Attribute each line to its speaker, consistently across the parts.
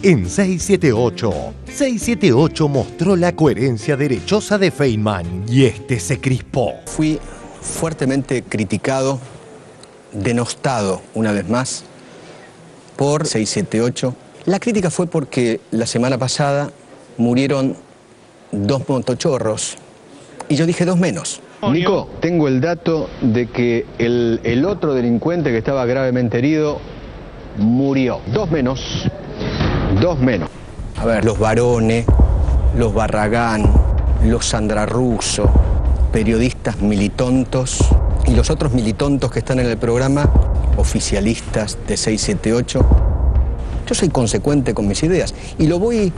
Speaker 1: en 678. 678 mostró la coherencia derechosa de Feynman y este se crispó.
Speaker 2: Fui fuertemente criticado, denostado una vez más por 678. La crítica fue porque la semana pasada murieron 2 motochorros y yo dije 2 menos.
Speaker 3: Nico, tengo el dato de que el otro delincuente que estaba gravemente herido murió. 2 menos. 2 menos.
Speaker 2: A ver, los Barone, los Barragán, los Sandra Russo, periodistas militontos y los otros militontos que están en el programa, oficialistas de 678. Yo soy consecuente con mis ideas y lo voy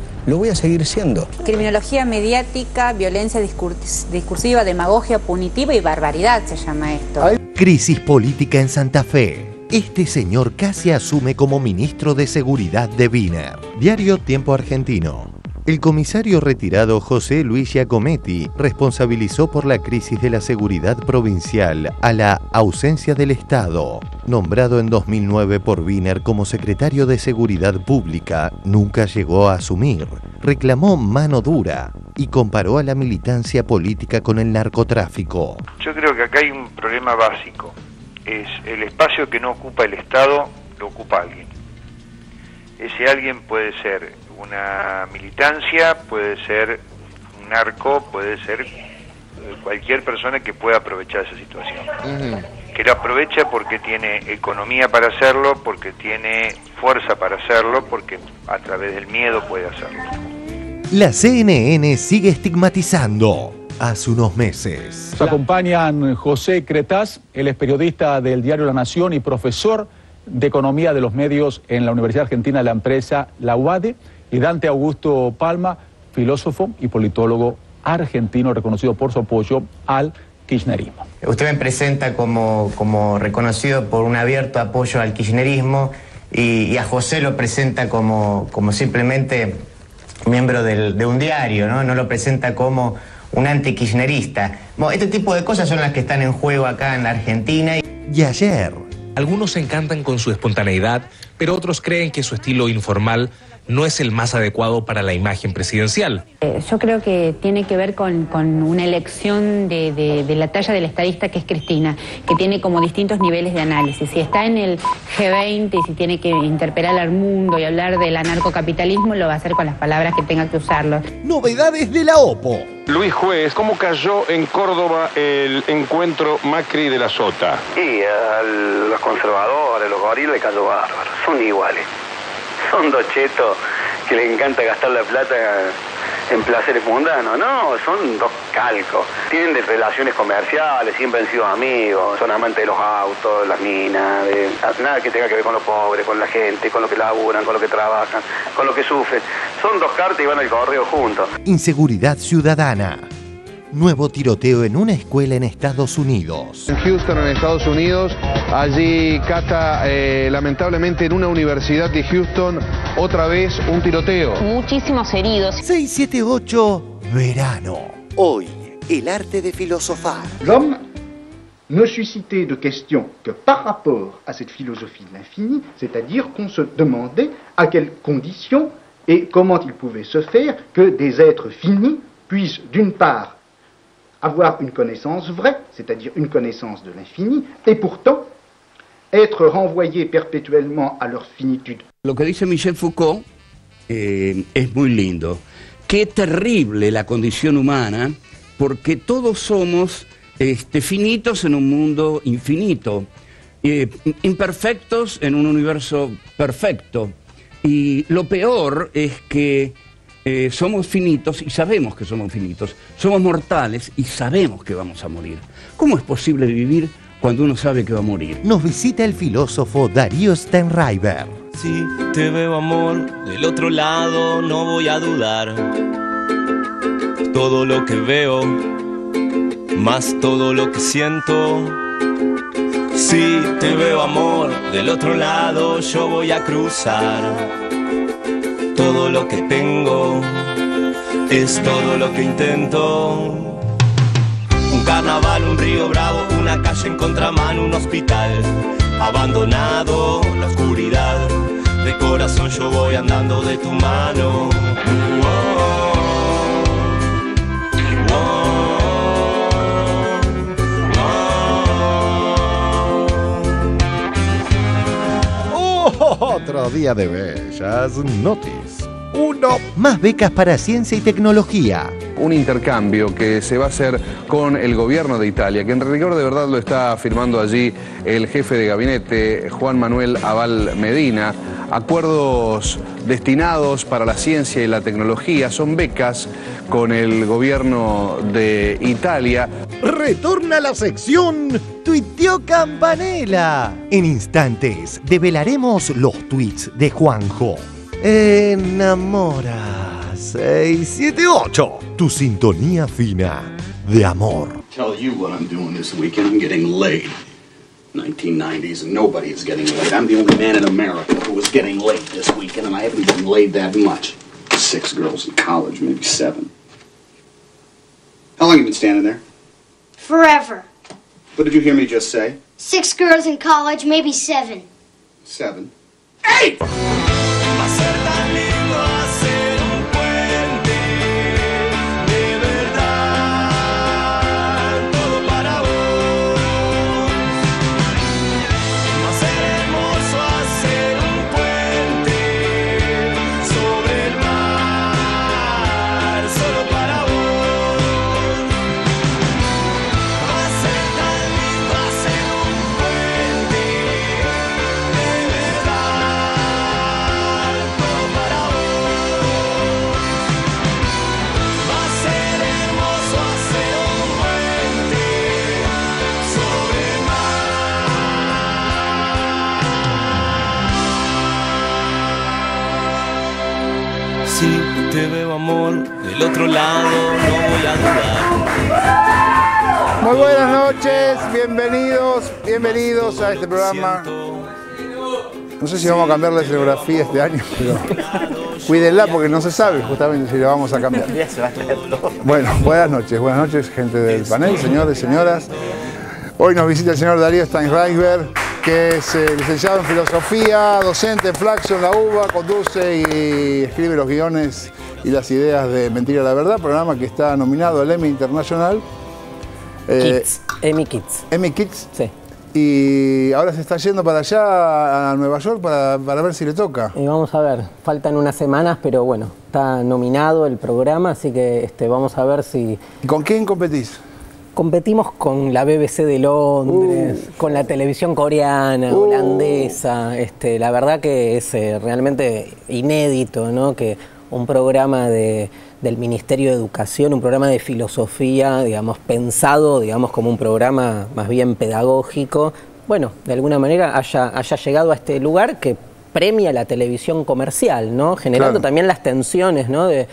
Speaker 2: a seguir siendo.
Speaker 4: Criminología mediática, violencia discursiva, demagogia punitiva y barbaridad se llama esto.
Speaker 1: Crisis política en Santa Fe. Este señor casi asume como ministro de Seguridad de Wiener. Diario Tiempo Argentino. El comisario retirado José Luis Giacometti responsabilizó por la crisis de la seguridad provincial a la ausencia del Estado. Nombrado en 2009 por Wiener como secretario de Seguridad Pública, nunca llegó a asumir. Reclamó mano dura y comparó a la militancia política con el narcotráfico.
Speaker 5: Yo creo que acá hay un problema básico. Es el espacio que no ocupa el Estado, lo ocupa alguien. Ese alguien puede ser una militancia, puede ser un narco, puede ser cualquier persona que pueda aprovechar esa situación. Que lo aprovecha porque tiene economía para hacerlo, porque tiene fuerza para hacerlo, porque a través del miedo puede hacerlo.
Speaker 1: La CNN sigue estigmatizando. Hace unos meses.
Speaker 6: Nos acompañan José Cretaz, él es periodista del diario La Nación y profesor de Economía de los Medios en la Universidad Argentina de la Empresa, la UADE, y Dante Augusto Palma, filósofo y politólogo argentino reconocido por su apoyo al kirchnerismo.
Speaker 7: Usted me presenta como reconocido por un abierto apoyo al kirchnerismo y a José lo presenta como simplemente miembro de un diario, ¿no? No lo presenta como un antikirchnerista. Bueno, este tipo de cosas son las que están en juego acá en la Argentina.
Speaker 1: Y ayer.
Speaker 8: Algunos se encantan con su espontaneidad, pero otros creen que su estilo informal no es el más adecuado para la imagen presidencial.
Speaker 9: Yo creo que tiene que ver con una elección de la talla del estadista que es Cristina, que tiene como distintos niveles de análisis. Si está en el G20 y si tiene que interpelar al mundo y hablar del anarcocapitalismo, lo va a hacer con las palabras que tenga que usarlo.
Speaker 1: Novedades de la OPO.
Speaker 10: Luis Juez, ¿cómo cayó en Córdoba el encuentro Macri de la Sota?
Speaker 11: Y a los conservadores, los gorilas les cayó bárbaro, son iguales. Son dos chetos que les encanta gastar la plata en placeres mundanos. No, son dos calcos. Tienen de relaciones comerciales, siempre han sido amigos, son amantes de los autos, las minas, nada que tenga que ver con los pobres, con la gente, con lo que laburan, con lo que trabajan, con lo que sufren. Son dos cartas y van al correo juntos.
Speaker 1: Inseguridad ciudadana. Nuevo tiroteo en una escuela en Estados Unidos.
Speaker 3: En Houston, en Estados Unidos, allí Cata, lamentablemente en una universidad de Houston, otra vez un tiroteo.
Speaker 9: Muchísimos heridos.
Speaker 1: 678 Verano. Hoy, el arte de filosofar.
Speaker 12: L'homme ne suscitait de questions que par rapport à cette philosophie de l'infini, c'est-à-dire qu'on se demandait à quelles conditions et comment il pouvait se faire que des êtres finis puissent d'une part avoir une connaissance vraie, c'est-à-dire une connaissance de l'infini, et pourtant être renvoyés perpétuellement à leur finitude.
Speaker 13: Lo que dice Michel Foucault es muy lindo. Qué terrible la condición humana, porque todos somos finitos en un mundo infinito, imperfectos en un universo perfecto. Y lo peor es que somos finitos y sabemos que somos finitos. Somos mortales y sabemos que vamos a morir. ¿Cómo es posible vivir cuando uno sabe que va a morir?
Speaker 1: Nos visita el filósofo Darío Stenreiber.
Speaker 14: Si te veo, amor, del otro lado no voy a dudar. Todo lo que veo, más todo lo que siento. Si te veo, amor, del otro lado yo voy a cruzar. Todo lo que tengo es todo lo que intento. Un carnaval, un río bravo, una calle en contramano, un hospital abandonado, la oscuridad de corazón yo voy andando de tu mano.
Speaker 1: Otro día de bellas noticias. 1. Más becas para ciencia y tecnología.
Speaker 15: Un intercambio que se va a hacer con el gobierno de Italia, que en rigor de verdad lo está firmando allí el jefe de gabinete, Juan Manuel Abal Medina. Acuerdos destinados para la ciencia y la tecnología, son becas con el gobierno de Italia.
Speaker 1: Retorna la sección Tuiteó Campanella. En instantes develaremos los tweets de Juanjo. Enamora 678. Tu sintonía fina de amor.
Speaker 16: Tell you what I'm doing this weekend. I'm getting laid. 1990s and nobody is getting laid. I'm the only man in America who was getting laid this weekend, and I haven't been laid that much. 6 girls in college, maybe 7. How long have you been standing there?
Speaker 17: Forever.
Speaker 16: What did you hear me just say?
Speaker 17: 6 girls in college, maybe 7.
Speaker 16: 7.
Speaker 17: 8!
Speaker 14: Si te veo amor del otro lado, no voy a dudar.
Speaker 18: Muy buenas noches, bienvenidos a este programa. No sé si vamos a cambiar la escenografía este año, pero cuídenla porque no se sabe justamente si la vamos a cambiar. Bueno, buenas noches gente del panel, señores, señoras. Hoy nos visita el señor Darío Steinreisberg, que es licenciado en filosofía, docente en Flaxo en la UBA, conduce y escribe los guiones y las ideas de Mentira la Verdad, programa que está nominado al Emmy Internacional.
Speaker 19: Emmy Kids.
Speaker 18: Emmy Kids.
Speaker 19: Sí.
Speaker 18: Y ahora se está yendo para allá, a Nueva York, para ver si le toca.
Speaker 19: Y vamos a ver, faltan unas semanas, pero bueno, está nominado el programa, así que vamos a ver si...
Speaker 18: ¿Y con quién competís?
Speaker 19: Competimos con la BBC de Londres, con la televisión coreana, holandesa. La verdad que es realmente inédito, ¿no? Que un programa del Ministerio de Educación, un programa de filosofía, digamos, pensado, digamos, como un programa más bien pedagógico, bueno, de alguna manera haya llegado a este lugar que premia la televisión comercial, ¿no? Generando también las tensiones, ¿no? De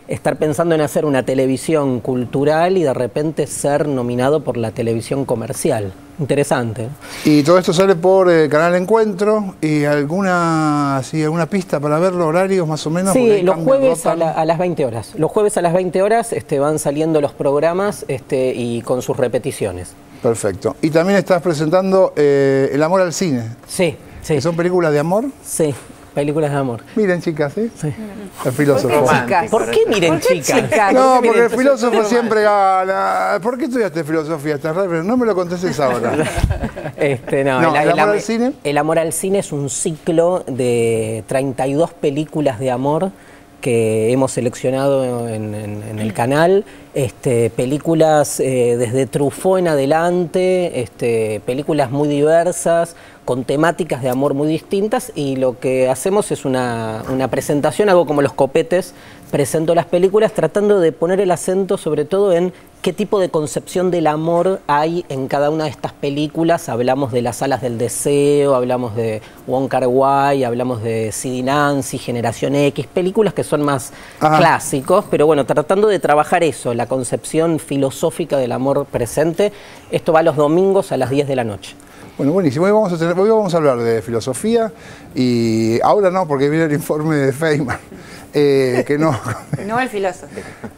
Speaker 19: estar pensando en hacer una televisión cultural y de repente ser nominado por la televisión comercial. Interesante.
Speaker 18: Y todo esto sale por Canal Encuentro. ¿Y alguna pista para verlo, horarios más o menos?
Speaker 19: Sí, los jueves a las 20 horas. Los jueves a las 20 horas van saliendo los programas y con sus repeticiones.
Speaker 18: Perfecto. Y también estás presentando El amor al cine.
Speaker 19: Sí. Sí.
Speaker 18: ¿Son películas de amor?
Speaker 19: Sí, películas de amor.
Speaker 18: Miren, chicas, ¿sí? Sí. El filósofo.
Speaker 19: ¿Por qué miren, chicas?
Speaker 18: No, porque el filósofo siempre gana. ¿Por qué estudiaste filosofía? No me lo contestes ahora.
Speaker 19: ¿El amor al cine? El amor al cine es un ciclo de 32 películas de amor que hemos seleccionado en el canal, películas desde Truffaut en adelante, películas muy diversas, con temáticas de amor muy distintas, y lo que hacemos es una presentación, hago como los copetes, presento las películas tratando de poner el acento sobre todo en qué tipo de concepción del amor hay en cada una de estas películas. Hablamos de Las alas del deseo, hablamos de Wong Kar-wai, hablamos de Sid y Nancy, Generación X, películas que son más clásicos, pero bueno, tratando de trabajar eso, la concepción filosófica del amor presente. Esto va los domingos a las 10 de la noche.
Speaker 18: Bueno, buenísimo. Hoy vamos a hablar de filosofía y ahora no, porque viene el informe de Feynman. Que no.
Speaker 4: No el filósofo.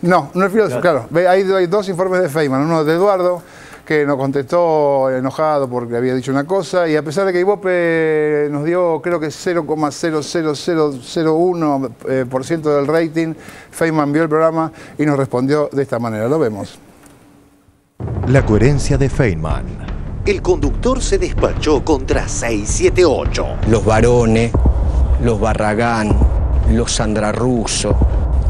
Speaker 18: No el filósofo, claro. Hay dos informes de Feynman. Uno de Eduardo, que nos contestó enojado porque había dicho una cosa, y a pesar de que Ibope nos dio creo que 0,00001% del rating, Feynman vio el programa y nos respondió de esta manera. Lo vemos.
Speaker 1: La coherencia de Feynman. El conductor se despachó contra 678.
Speaker 2: Los Barone, los Barragán, los Sandraruso,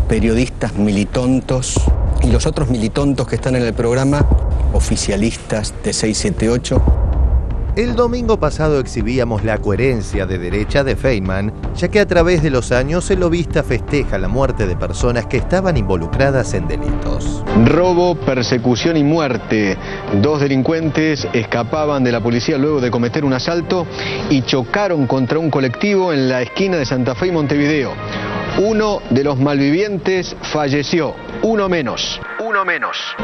Speaker 2: periodistas militontos y los otros militontos que están en el programa, oficialistas de 678.
Speaker 1: El domingo pasado exhibíamos la coherencia de derecha de Feynman, ya que a través de los años el lobista festeja la muerte de personas que estaban involucradas en delitos.
Speaker 3: Robo, persecución y muerte. 2 delincuentes escapaban de la policía luego de cometer un asalto y chocaron contra un colectivo en la esquina de Santa Fe y Montevideo. Uno de los malvivientes falleció, uno menos.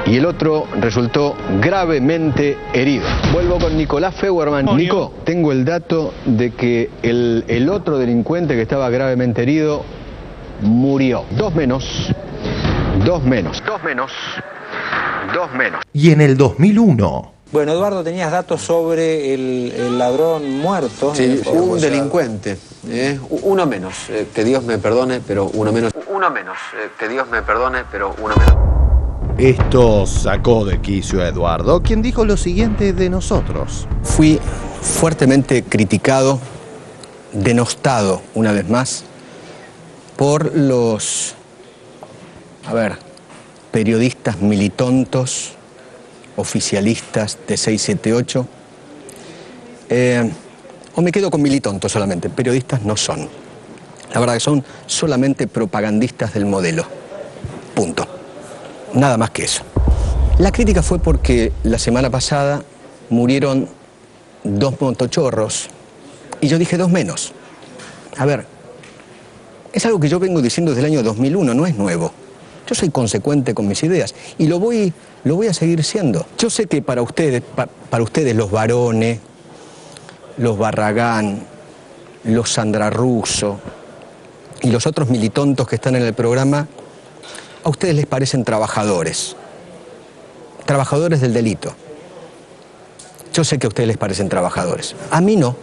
Speaker 3: Y el otro resultó gravemente herido. Vuelvo con Nicolás Feuerman. Nico, tengo el dato de que el otro delincuente que estaba gravemente herido murió. 2 menos.
Speaker 1: Y en el 2001...
Speaker 20: Bueno, Eduardo, tenías datos sobre el ladrón muerto.
Speaker 2: Sí, un delincuente. Uno menos. Que Dios me perdone, pero uno menos. Que Dios me perdone, pero uno menos.
Speaker 1: Esto sacó de quicio a Eduardo, quien dijo lo siguiente de nosotros.
Speaker 2: Fui fuertemente criticado, denostado una vez más, por los, periodistas militontos, oficialistas de 678. O me quedo con militontos solamente, periodistas no son. La verdad que son solamente propagandistas del modelo. Punto. Nada más que eso. La crítica fue porque la semana pasada murieron 2 motochorros y yo dije 2 menos. Es algo que yo vengo diciendo desde el año 2001, no es nuevo. Yo soy consecuente con mis ideas y lo voy a seguir siendo. Yo sé que para ustedes los Barone, los Barragán, los Sandraruso y los otros militontos que están en el programa, a ustedes les parecen trabajadores del delito. Yo sé que a ustedes les parecen trabajadores. A mí no,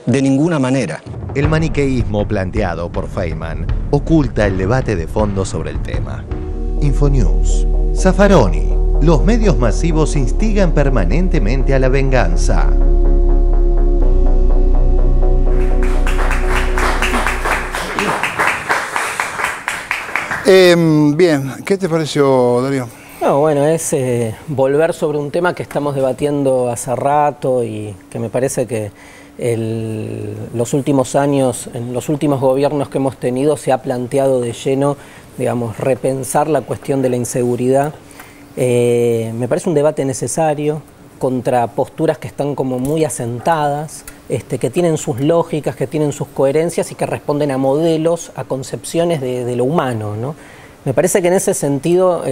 Speaker 2: de ninguna manera.
Speaker 1: El maniqueísmo planteado por Feynman oculta el debate de fondo sobre el tema. Infonews. Zaffaroni. Los medios masivos instigan permanentemente a la venganza.
Speaker 18: Bien, ¿qué te pareció, Darío?
Speaker 19: No, bueno, es volver sobre un tema que estamos debatiendo hace rato y que me parece que los últimos años, en los últimos gobiernos que hemos tenido, se ha planteado de lleno, digamos, repensar la cuestión de la inseguridad. Me parece un debate necesario contra posturas que están como muy asentadas, que tienen sus lógicas, que tienen sus coherencias y que responden a modelos, a concepciones de lo humano, ¿no? Me parece que en ese sentido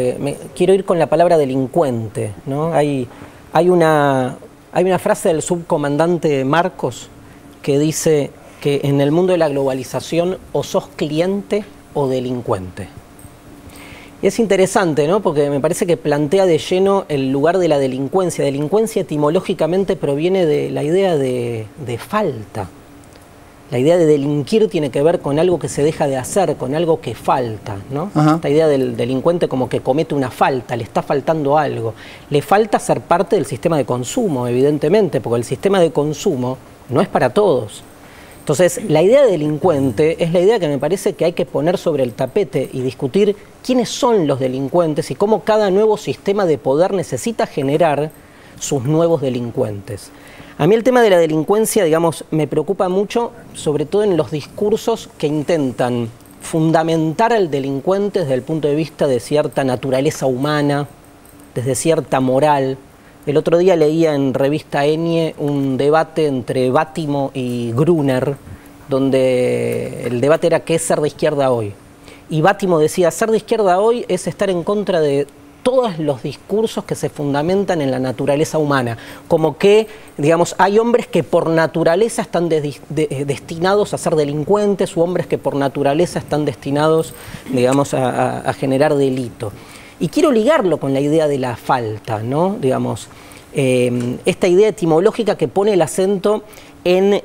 Speaker 19: quiero ir con la palabra delincuente, ¿no? Hay una frase del subcomandante Marcos que dice que en el mundo de la globalización o sos cliente o delincuente. Y es interesante, ¿no? Porque me parece que plantea de lleno el lugar de la delincuencia. Delincuencia etimológicamente proviene de la idea de falta. La idea de delinquir tiene que ver con algo que se deja de hacer, con algo que falta, ¿no? Ajá. Esta idea del delincuente como que comete una falta, le está faltando algo. Le falta ser parte del sistema de consumo, evidentemente, porque el sistema de consumo no es para todos. Entonces, la idea de delincuente es la idea que me parece que hay que poner sobre el tapete y discutir quiénes son los delincuentes y cómo cada nuevo sistema de poder necesita generar sus nuevos delincuentes. A mí el tema de la delincuencia, digamos, me preocupa mucho, sobre todo en los discursos que intentan fundamentar al delincuente desde el punto de vista de cierta naturaleza humana, desde cierta moral. El otro día leía en revista Enie un debate entre Bátimo y Gruner, donde el debate era ¿qué es ser de izquierda hoy? Y Bátimo decía, ser de izquierda hoy es estar en contra de todos los discursos que se fundamentan en la naturaleza humana, como que, digamos, hay hombres que por naturaleza están destinados a ser delincuentes, u hombres que por naturaleza están destinados, digamos, a generar delito. Y quiero ligarlo con la idea de la falta, ¿no? Digamos, esta idea etimológica que pone el acento en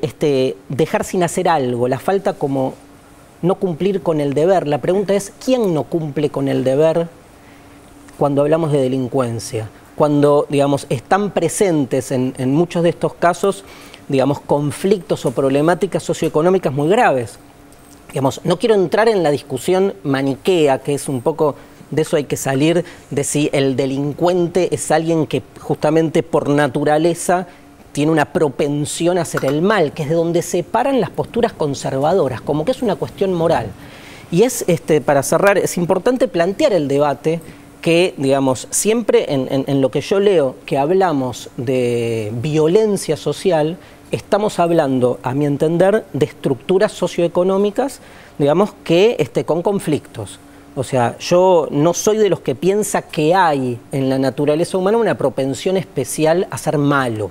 Speaker 19: dejar sin hacer algo, la falta como no cumplir con el deber. La pregunta es, ¿quién no cumple con el deber cuando hablamos de delincuencia? Cuando, digamos, están presentes en muchos de estos casos, digamos, conflictos o problemáticas socioeconómicas muy graves. Digamos, no quiero entrar en la discusión maniquea, que es un poco, de eso hay que salir, de si el delincuente es alguien que justamente por naturaleza tiene una propensión a hacer el mal, que es de donde se paran las posturas conservadoras, como que es una cuestión moral. Y es, para cerrar, es importante plantear el debate que, digamos, siempre en lo que yo leo, que hablamos de violencia social, estamos hablando, a mi entender, de estructuras socioeconómicas, digamos, que con conflictos. O sea, yo no soy de los que piensa que hay en la naturaleza humana una propensión especial a ser malo.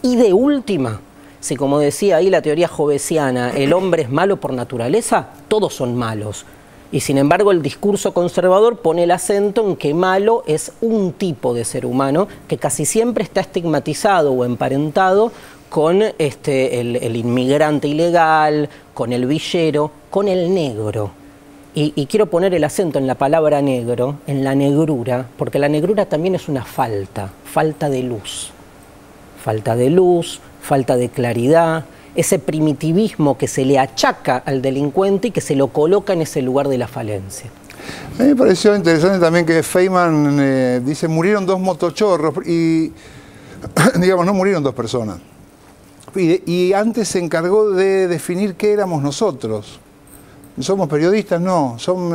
Speaker 19: Y de última, si como decía ahí la teoría hobbesiana, el hombre es malo por naturaleza, todos son malos. Y sin embargo el discurso conservador pone el acento en que malo es un tipo de ser humano que casi siempre está estigmatizado o emparentado con el inmigrante ilegal, con el villero, con el negro. Y quiero poner el acento en la palabra negro, en la negrura, porque la negrura también es una falta de luz. Falta de luz, falta de claridad, ese primitivismo que se le achaca al delincuente y que se lo coloca en ese lugar de la falencia.
Speaker 18: A mí me pareció interesante también que Feynman dice, murieron 2 motochorros y, digamos, no murieron 2 personas. Y antes se encargó de definir qué éramos nosotros. ¿Somos periodistas? No. ¿Son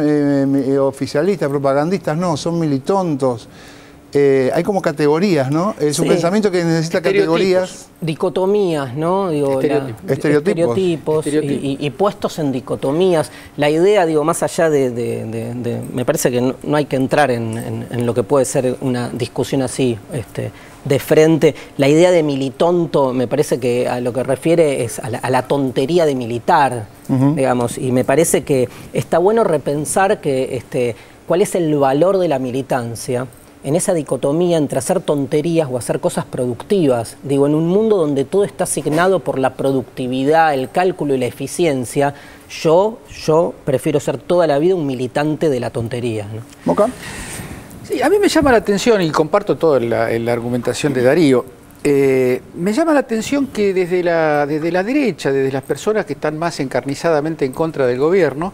Speaker 18: oficialistas, propagandistas? No. ¿Son militontos? Hay como categorías, ¿no? Es un pensamiento que necesita categorías.
Speaker 19: Dicotomías, ¿no? Digo, estereotipos. Y puestos en dicotomías. La idea, digo, más allá me parece que no hay que entrar en lo que puede ser una discusión así, de frente. La idea de militonto me parece que a lo que refiere es a la tontería de militar, digamos, y me parece que está bueno repensar que cuál es el valor de la militancia en esa dicotomía entre hacer tonterías o hacer cosas productivas. Digo, en un mundo donde todo está asignado por la productividad, el cálculo y la eficiencia, yo prefiero ser toda la vida un militante de la tontería, ¿no?
Speaker 18: ¿Moca?
Speaker 21: Sí, a mí me llama la atención, y comparto toda la argumentación de Darío, me llama la atención que desde la derecha, desde las personas que están más encarnizadamente en contra del gobierno,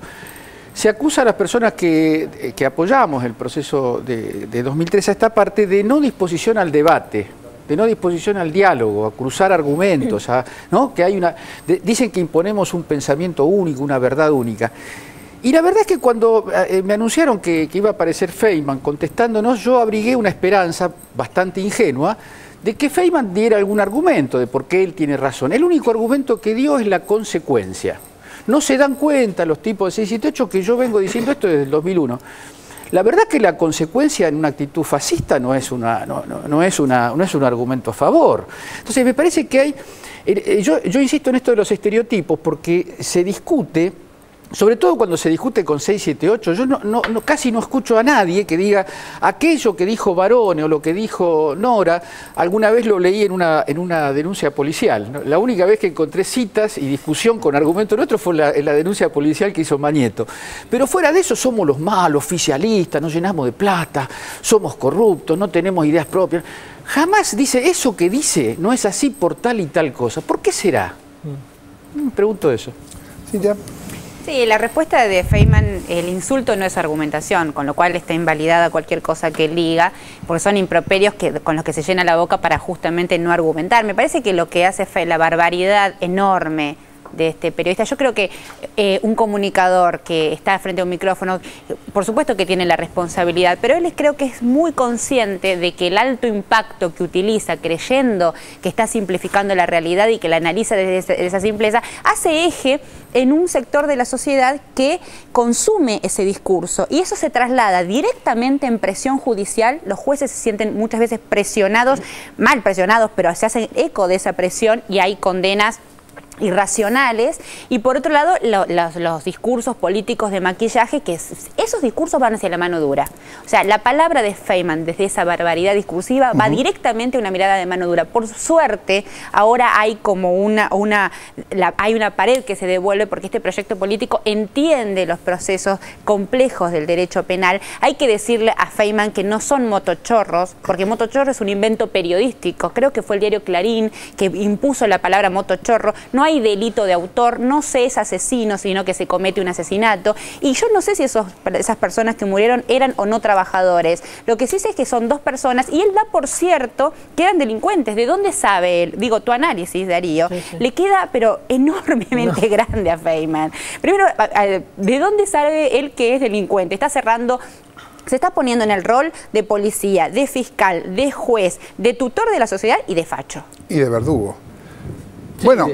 Speaker 21: se acusa a las personas que apoyamos el proceso de 2003 a esta parte de no disposición al debate, de no disposición al diálogo, a cruzar argumentos, ¿no? Que hay dicen que imponemos un pensamiento único, una verdad única. Y la verdad es que cuando me anunciaron que iba a aparecer Feynman contestándonos, yo abrigué una esperanza bastante ingenua de que Feynman diera algún argumento de por qué él tiene razón. El único argumento que dio es la consecuencia. No se dan cuenta los tipos de 678 que yo vengo diciendo esto desde el 2001. La verdad que la consecuencia en una actitud fascista no es un argumento a favor. Entonces me parece que hay... Yo insisto en esto de los estereotipos porque se discute, sobre todo cuando se discute con 678, yo casi no escucho a nadie que diga aquello que dijo Barone o lo que dijo Nora, alguna vez lo leí en una denuncia policial, ¿no? La única vez que encontré citas y discusión con argumento nuestro fue en la denuncia policial que hizo Mañeto. Pero fuera de eso somos los malos, oficialistas, nos llenamos de plata, somos corruptos, no tenemos ideas propias. Jamás dice eso que dice, no es así por tal y tal cosa. ¿Por qué será? Me pregunto eso.
Speaker 18: Sí, ya.
Speaker 4: Sí, la respuesta de Feynman, el insulto no es argumentación, con lo cual está invalidada cualquier cosa que él diga, porque son improperios con los que se llena la boca para justamente no argumentar. Me parece que lo que hace la barbaridad enorme de este periodista, yo creo que un comunicador que está frente a un micrófono, por supuesto que tiene la responsabilidad, pero él creo que es muy consciente de que el alto impacto que utiliza, creyendo que está simplificando la realidad y que la analiza desde esa simpleza, hace eje en un sector de la sociedad que consume ese discurso, y eso se traslada directamente en presión judicial. Los jueces se sienten muchas veces presionados, mal presionados, pero se hacen eco de esa presión y hay condenas irracionales, y por otro lado los discursos políticos de maquillaje, que esos discursos van hacia la mano dura. O sea, la palabra de Feynman desde esa barbaridad discursiva va directamente a una mirada de mano dura. Por suerte, ahora hay como hay una pared que se devuelve, porque este proyecto político entiende los procesos complejos del derecho penal. Hay que decirle a Feynman que no son motochorros, porque motochorro es un invento periodístico. Creo que fue el diario Clarín que impuso la palabra motochorro. No hay delito de autor, no se es asesino, sino que se comete un asesinato. Y yo no sé si esas personas que murieron eran o no trabajadores. Lo que sí sé es que son dos personas, y él da por cierto que eran delincuentes. ¿De dónde sabe él? Digo, tu análisis, Darío, le queda pero enormemente grande a Feynman. Primero, ¿de dónde sabe él que es delincuente? Está cerrando... Se está poniendo en el rol de policía, de fiscal, de juez, de tutor de la sociedad y de facho.
Speaker 18: Y de verdugo. Bueno,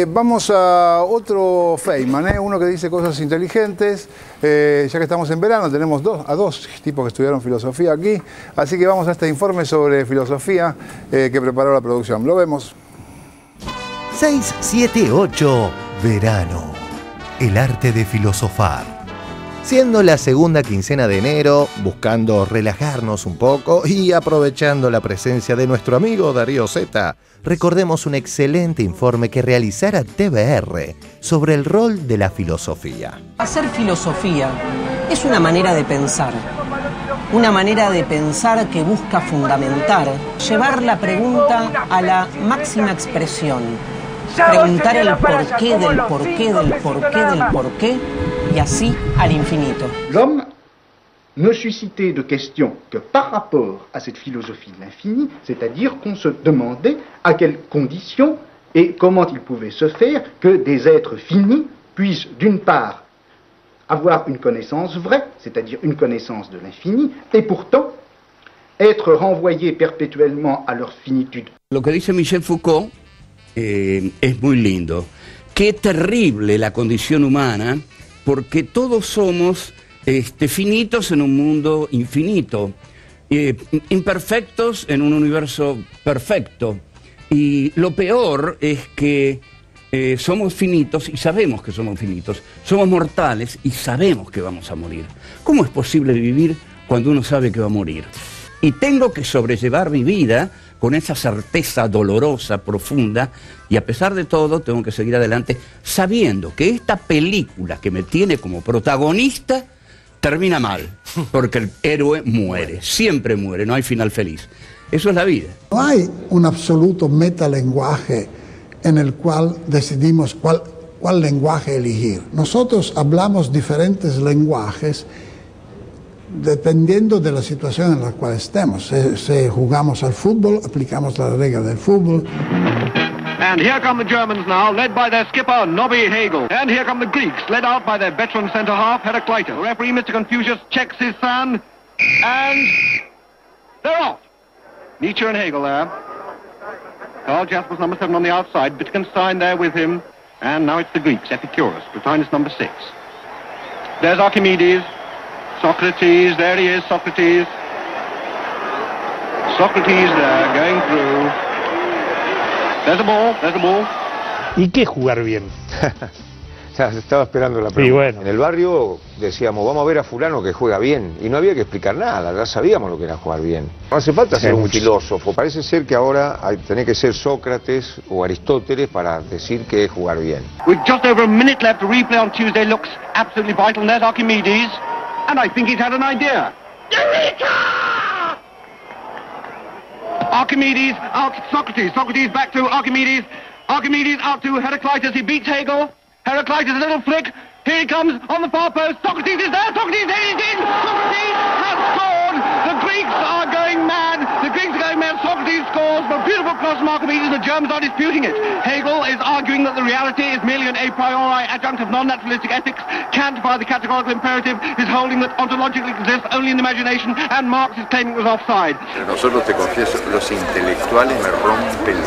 Speaker 18: vamos a otro Feynman, uno que dice cosas inteligentes. Ya que estamos en verano, tenemos a dos tipos que estudiaron filosofía aquí. Así que vamos a este informe sobre filosofía que preparó la producción. Lo vemos.
Speaker 1: 678 Verano. El arte de filosofar. Siendo la segunda quincena de enero, buscando relajarnos un poco y aprovechando la presencia de nuestro amigo Darío Zeta, recordemos un excelente informe que realizara TVR sobre el rol de la filosofía.
Speaker 5: Hacer filosofía es una manera de pensar que busca fundamentar, llevar la pregunta a la máxima expresión, preguntar el porqué del porqué del porqué del porqué, y así al infinito.
Speaker 12: L'homme ne suscitait de questions que par rapport à cette philosophie de l'infini, c'est-à-dire qu'on se demandait à quelles conditions et comment il pouvait se faire que des êtres finis puissent d'une part avoir une connaissance vraie, c'est-à-dire une connaissance de l'infini, et pourtant être renvoyés perpétuellement à leur finitude.
Speaker 13: Lo que dice Michel Foucault es muy lindo. Qué terrible la condición humana, porque todos somos finitos en un mundo infinito, imperfectos en un universo perfecto. Y lo peor es que somos finitos y sabemos que somos finitos. Somos mortales y sabemos que vamos a morir. ¿Cómo es posible vivir cuando uno sabe que va a morir? Y tengo que sobrellevar mi vida con esa certeza dolorosa, profunda, y a pesar de todo tengo que seguir adelante sabiendo que esta película que me tiene como protagonista termina mal, porque el héroe muere, siempre muere, no hay final feliz. Eso es la vida.
Speaker 22: No hay un absoluto metalenguaje en el cual decidimos cuál lenguaje elegir. Nosotros hablamos diferentes lenguajes dependiendo de la situación en la cual estemos. Si jugamos al fútbol, aplicamos la regla del fútbol.
Speaker 23: And here come the Germans now, led by their skipper, Nobby Hegel. And here come the Greeks, led out by their veteran centre-half, Heraclitus. The referee, Mr. Confucius, checks his son, and they're off. Nietzsche and Hegel there. Karl Jaspers, number 7 on the outside, Wittgenstein there with him. And now it's the Greeks, Epicurus, Plotinus number 6. There's Archimedes. Socrates, there he is, Socrates. Socrates there, going through. There's the ball, there's the ball.
Speaker 24: ¿Y qué jugar bien?
Speaker 25: Ya estaba esperando la pregunta.
Speaker 24: Sí, bueno.
Speaker 25: En el barrio decíamos, vamos a ver a fulano que juega bien. Y no había que explicar nada, ya sabíamos lo que era jugar bien. No hace falta ser un filósofo. Parece ser que ahora tenés que ser Sócrates o Aristóteles para decir que es jugar bien.
Speaker 23: With just over a minute left, the replay on Tuesday looks absolutely vital. And there's Archimedes. And I think he's had an idea. Eureka! Archimedes, Socrates. Socrates back to Archimedes. Archimedes out to Heraclitus. He beats Hegel. Heraclitus, a little flick. Here he comes on the far post. Socrates is there. Socrates, there he's in. Socrates has scored. The Greeks are going mad. The Greeks are going mad. Socrates scores. But beautiful cross from Archimedes. The Germans are disputing it. Hegel is arguing that the reality is merely an a priori adjunct of non-naturalistic ethics. Kant, by the categorical imperative, is holding that ontologically exists only in the imagination. And Marx is claiming it was offside.
Speaker 26: Nosotros, te confieso, los intelectuales me rompen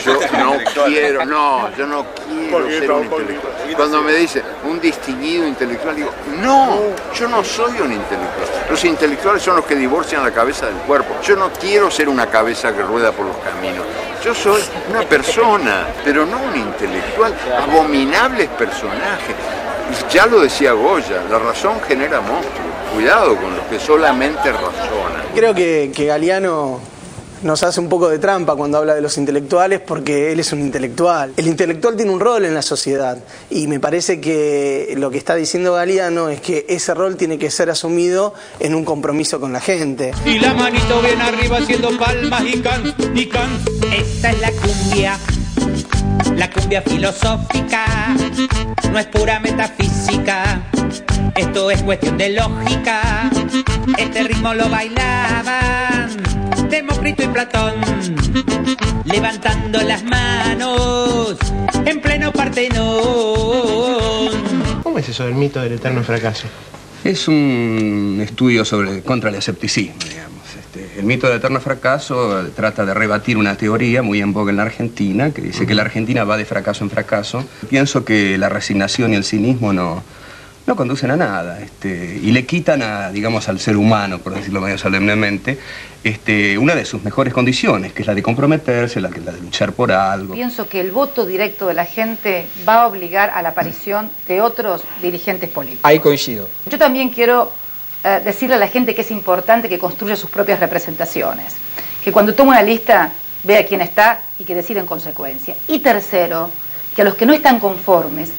Speaker 6: Yo no quiero ser un intelectual. Cuando me dicen un distinguido intelectual, digo, no, yo no soy un intelectual. Los intelectuales son los que divorcian la cabeza del cuerpo. Yo no quiero ser una cabeza que rueda por los caminos. Yo soy una persona, pero no un intelectual. Abominables personajes. Ya lo decía Goya, la razón genera monstruos. Cuidado con los que solamente razonan.
Speaker 7: Creo que Galeano nos hace un poco de trampa cuando habla de los intelectuales, porque él es un intelectual. El intelectual tiene un rol en la sociedad y me parece que lo que está diciendo Galeano es que ese rol tiene que ser asumido en un compromiso con la gente.
Speaker 8: Y la manito bien arriba haciendo palmas y can. Esta es la cumbia filosófica, no es pura metafísica, esto es cuestión de lógica. Este ritmo lo bailaban Demócrito y Platón, levantando las manos en pleno Partenón.
Speaker 10: ¿Cómo es eso del mito del eterno fracaso?
Speaker 13: Es un estudio contra el escepticismo, digamos. El mito del eterno fracaso trata de rebatir una teoría muy en boga en la Argentina, que dice que la Argentina va de fracaso en fracaso. Pienso que la resignación y el cinismo no conducen a nada, y le quitan digamos, al ser humano, por decirlo medio solemnemente, una de sus mejores condiciones, que es la de comprometerse, la de luchar por algo.
Speaker 11: Pienso que el voto directo de la gente va a obligar a la aparición de otros dirigentes políticos.
Speaker 20: Ahí coincido.
Speaker 11: Yo también quiero decirle a la gente que es importante que construya sus propias representaciones, que cuando tome una lista vea quién está y que decida en consecuencia. Y tercero, que a los que no están conformes,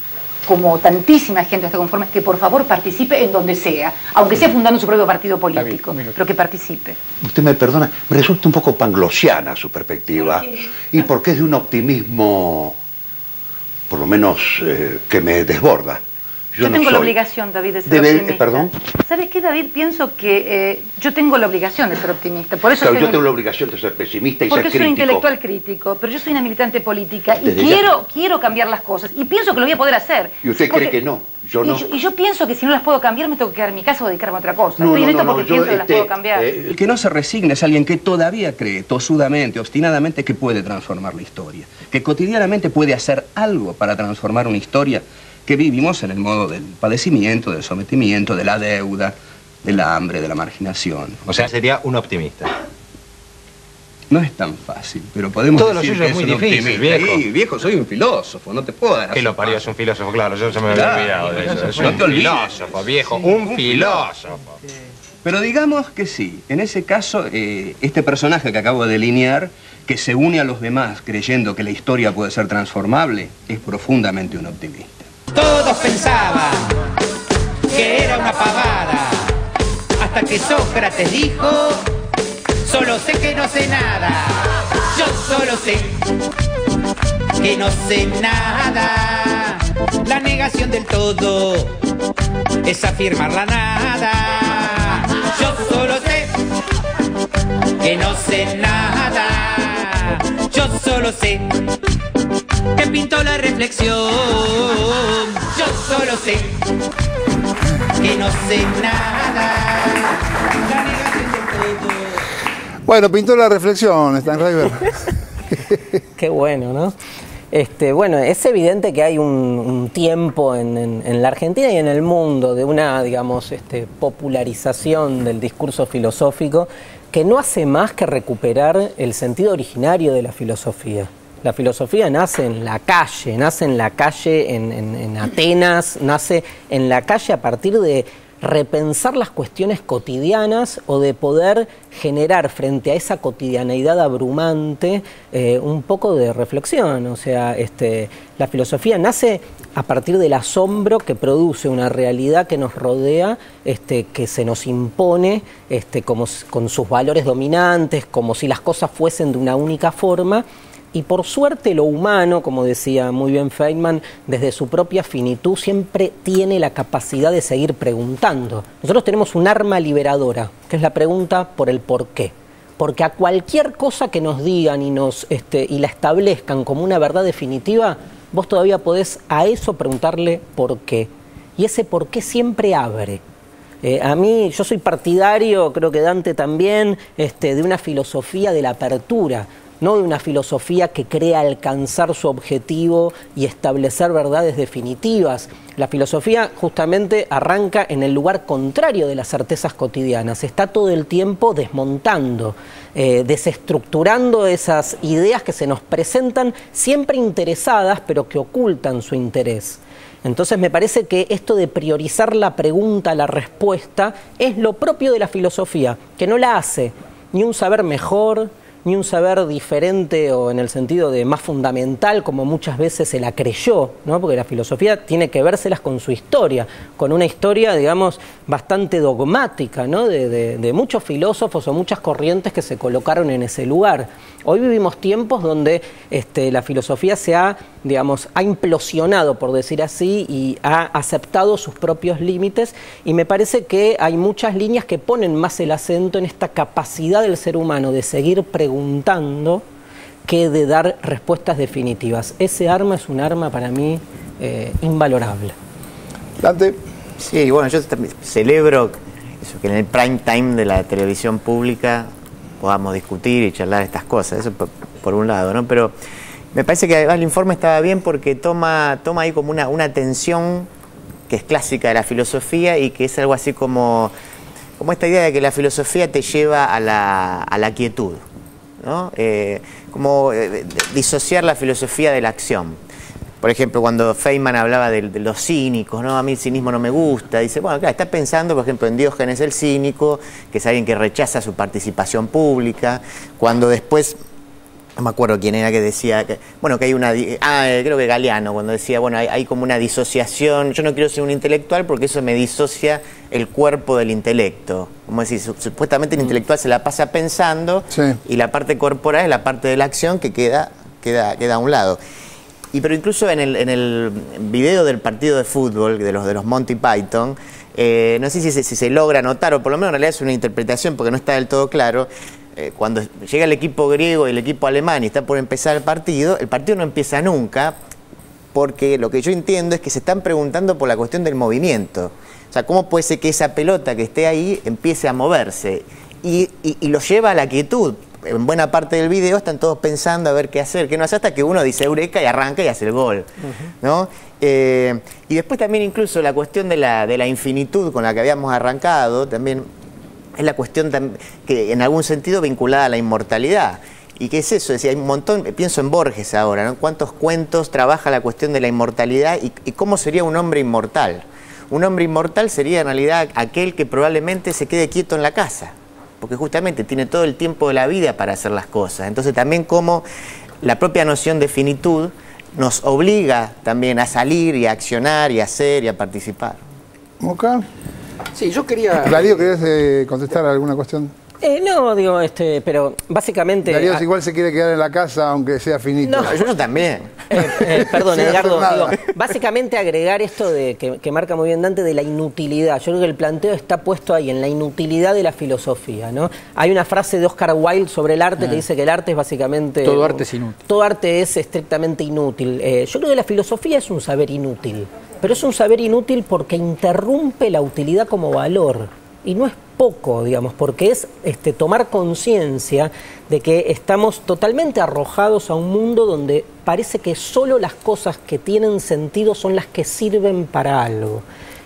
Speaker 11: como tantísima gente está conforme, que por favor participe en donde sea, aunque sea fundando su propio partido político, pero que participe.
Speaker 26: Usted me perdona, me resulta un poco panglosiana su perspectiva, y porque es de un optimismo, por lo menos, que me desborda.
Speaker 11: Yo tengo la obligación, David, de ser optimista.
Speaker 26: ¿Perdón?
Speaker 11: ¿Sabes qué, David? Pienso que yo tengo la obligación de ser optimista. Por eso
Speaker 26: claro, yo tengo la obligación de ser pesimista y ser crítico.
Speaker 11: Porque soy intelectual crítico, pero yo soy una militante política y quiero cambiar las cosas. Y pienso que lo voy a poder hacer.
Speaker 26: ¿Y usted cree que no? Yo no.
Speaker 11: Y yo pienso que si no las puedo cambiar, me tengo que quedar en mi casa o dedicarme a otra cosa. Estoy en esto porque pienso que las puedo cambiar.
Speaker 13: El que no se resigna es alguien que todavía cree, tosudamente, obstinadamente, que puede transformar la historia. Que cotidianamente puede hacer algo para transformar una historia que vivimos en el modo del padecimiento, del sometimiento, de la deuda, del hambre, de la marginación.
Speaker 10: O sea, sería un optimista.
Speaker 13: No es tan fácil, pero podemos
Speaker 10: todo
Speaker 13: decir
Speaker 10: lo suyo
Speaker 13: que
Speaker 10: es muy
Speaker 13: un
Speaker 10: difícil,
Speaker 13: optimista.
Speaker 10: viejo.
Speaker 13: Sí, viejo, soy un filósofo, no te puedo dar.
Speaker 10: ¿Qué lo parió? Es un filósofo, claro, yo se me había olvidado de eso.
Speaker 13: No te olvides.
Speaker 10: Filósofo, viejo, un filósofo.
Speaker 13: Pero digamos que sí, en ese caso, este personaje que acabo de delinear, que se une a los demás creyendo que la historia puede ser transformable, es profundamente un optimista.
Speaker 8: Todos pensaban que era una pavada, hasta que Sócrates dijo, solo sé que no sé nada, yo solo sé que no sé nada. La negación del todo es afirmar la nada. Yo solo sé que no sé nada, yo solo sé que pintó la reflexión. Yo solo sé que no sé nada. La negación de todo.
Speaker 18: Bueno, pintó la reflexión, Stanraiver.
Speaker 19: Qué bueno, ¿no? Bueno, es evidente que hay un tiempo en la Argentina y en el mundo de una, digamos, popularización del discurso filosófico que no hace más que recuperar el sentido originario de la filosofía. La filosofía nace en la calle en Atenas, nace en la calle a partir de repensar las cuestiones cotidianas o de poder generar frente a esa cotidianeidad abrumante un poco de reflexión. O sea, la filosofía nace a partir del asombro que produce una realidad que nos rodea, que se nos impone como con sus valores dominantes, como si las cosas fuesen de una única forma. Y por suerte lo humano, como decía muy bien Feynman, desde su propia finitud siempre tiene la capacidad de seguir preguntando. Nosotros tenemos un arma liberadora, que es la pregunta por el por qué. Porque a cualquier cosa que nos digan y la establezcan como una verdad definitiva, vos todavía podés a eso preguntarle por qué. Y ese por qué siempre abre. A mí, yo soy partidario, creo que Dante también, de una filosofía de la apertura. no de una filosofía que crea alcanzar su objetivo y establecer verdades definitivas. La filosofía justamente arranca en el lugar contrario de las certezas cotidianas, está todo el tiempo desmontando, desestructurando esas ideas que se nos presentan siempre interesadas, pero que ocultan su interés. Entonces me parece que esto de priorizar la pregunta, la respuesta, es lo propio de la filosofía, que no la hace ni un saber mejor, ni un saber diferente o en el sentido de más fundamental, como muchas veces se la creyó, ¿no? Porque la filosofía tiene que vérselas con su historia, con una historia, digamos, bastante dogmática, ¿no? de muchos filósofos o muchas corrientes que se colocaron en ese lugar. Hoy vivimos tiempos donde la filosofía se ha, digamos, ha implosionado, por decir así, y ha aceptado sus propios límites, y me parece que hay muchas líneas que ponen más el acento en esta capacidad del ser humano de seguir preguntando que de dar respuestas definitivas. Ese arma es un arma para mí invalorable.
Speaker 18: Dante.
Speaker 3: Sí, bueno, yo celebro eso, que en el prime time de la televisión pública podamos discutir y charlar estas cosas, eso por un lado, ¿no? Pero me parece que además el informe estaba bien porque toma ahí como una tensión que es clásica de la filosofía y que es algo así como esta idea de que la filosofía te lleva a la quietud, ¿no? Disociar la filosofía de la acción. Por ejemplo, cuando Feynman hablaba de los cínicos, ¿no? A mí el cinismo no me gusta. Dice, bueno, claro, está pensando, por ejemplo, en Diógenes el cínico, que es alguien que rechaza su participación pública. Cuando después, no me acuerdo quién era que decía, que hay una... creo que Galeano, cuando decía, bueno, hay como una disociación. Yo no quiero ser un intelectual porque eso me disocia el cuerpo del intelecto. Como decir, supuestamente el intelectual se la pasa pensando, sí, y la parte corporal es la parte de la acción que queda a un lado. Pero incluso en el video del partido de fútbol de los Monty Python, no sé si se logra notar, o por lo menos en realidad es una interpretación porque no está del todo claro, cuando llega el equipo griego y el equipo alemán y está por empezar el partido no empieza nunca, porque lo que yo entiendo es que se están preguntando por la cuestión del movimiento. O sea, ¿cómo puede ser que esa pelota que esté ahí empiece a moverse? Y lo lleva a la quietud. En buena parte del video están todos pensando a ver qué hacer, qué no hacer, hasta que uno dice eureka y arranca y hace el gol, ¿no? Y después también incluso la cuestión de la infinitud con la que habíamos arrancado, también es la cuestión que en algún sentido vinculada a la inmortalidad. ¿Y qué es eso? Es decir, hay un montón, pienso en Borges ahora, ¿no? ¿Cuántos cuentos trabaja la cuestión de la inmortalidad y cómo sería un hombre inmortal? Un hombre inmortal sería en realidad aquel que probablemente se quede quieto en la casa, porque justamente tiene todo el tiempo de la vida para hacer las cosas. Entonces también como la propia noción de finitud nos obliga también a salir y a accionar y a hacer y a participar.
Speaker 18: ¿Moca?
Speaker 21: Sí, yo quería...
Speaker 18: Darío, ¿querés contestar alguna cuestión?
Speaker 19: No, digo, pero básicamente...
Speaker 18: Darío igual se quiere quedar en la casa aunque sea finito.
Speaker 3: No, yo también.
Speaker 19: Perdón, Edgardo, básicamente agregar esto de que marca muy bien Dante de la inutilidad. Yo creo que el planteo está puesto ahí, en la inutilidad de la filosofía, ¿no? Hay una frase de Oscar Wilde sobre el arte que dice que el arte es básicamente...
Speaker 21: Todo arte es inútil.
Speaker 19: Todo arte es estrictamente inútil. Yo creo que la filosofía es un saber inútil, pero es un saber inútil porque interrumpe la utilidad como valor. Y no es poco, digamos, porque es tomar conciencia de que estamos totalmente arrojados a un mundo donde parece que solo las cosas que tienen sentido son las que sirven para algo.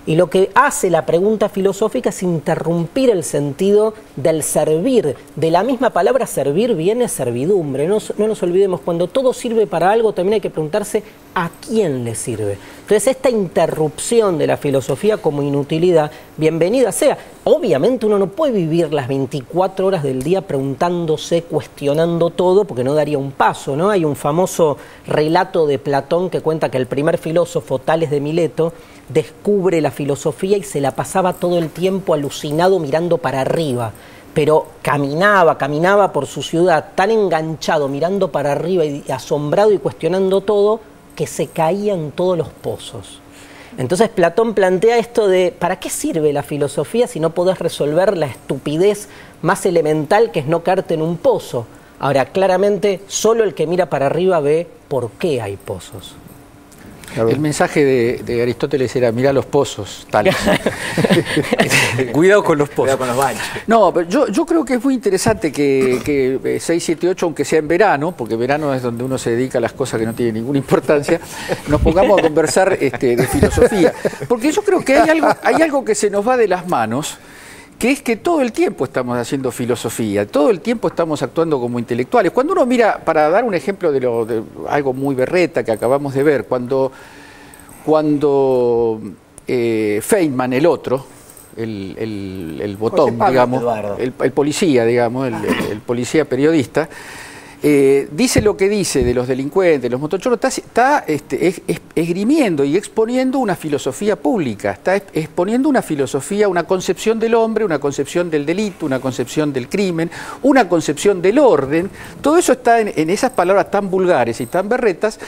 Speaker 19: Y lo que hace la pregunta filosófica es interrumpir el sentido del servir. De la misma palabra servir viene servidumbre. No nos olvidemos, cuando todo sirve para algo también hay que preguntarse a quién le sirve. Entonces esta interrupción de la filosofía como inutilidad, bienvenida sea. Obviamente uno no puede vivir las 24 horas del día preguntándose, cuestionando todo, porque no daría un paso, ¿no? Hay un famoso relato de Platón que cuenta que el primer filósofo, Tales de Mileto, descubre la filosofía y se la pasaba todo el tiempo alucinado mirando para arriba, pero caminaba por su ciudad tan enganchado, mirando para arriba y asombrado y cuestionando todo, que se caían todos los pozos. Entonces Platón plantea esto de ¿para qué sirve la filosofía si no podés resolver la estupidez más elemental que es no caerte en un pozo? Ahora, claramente, solo el que mira para arriba ve por qué hay pozos.
Speaker 21: El mensaje de Aristóteles era: mirá los pozos, tales. Cuidado con los pozos.
Speaker 3: Cuidado con los baños.
Speaker 21: No, pero yo creo que es muy interesante que 6, 7, 8, aunque sea en verano, porque verano es donde uno se dedica a las cosas que no tienen ninguna importancia, nos pongamos a conversar de filosofía. Porque yo creo que hay algo que se nos va de las manos, que es que todo el tiempo estamos haciendo filosofía, todo el tiempo estamos actuando como intelectuales. Cuando uno mira, para dar un ejemplo de algo muy berreta que acabamos de ver, cuando Feynman, el otro, el botón, digamos, el policía, digamos, el policía periodista, dice lo que dice de los delincuentes, los motochorros, está esgrimiendo y exponiendo una filosofía pública, está exponiendo una filosofía, una concepción del hombre, una concepción del delito, una concepción del crimen, una concepción del orden. Todo eso está en esas palabras tan vulgares y tan berretas.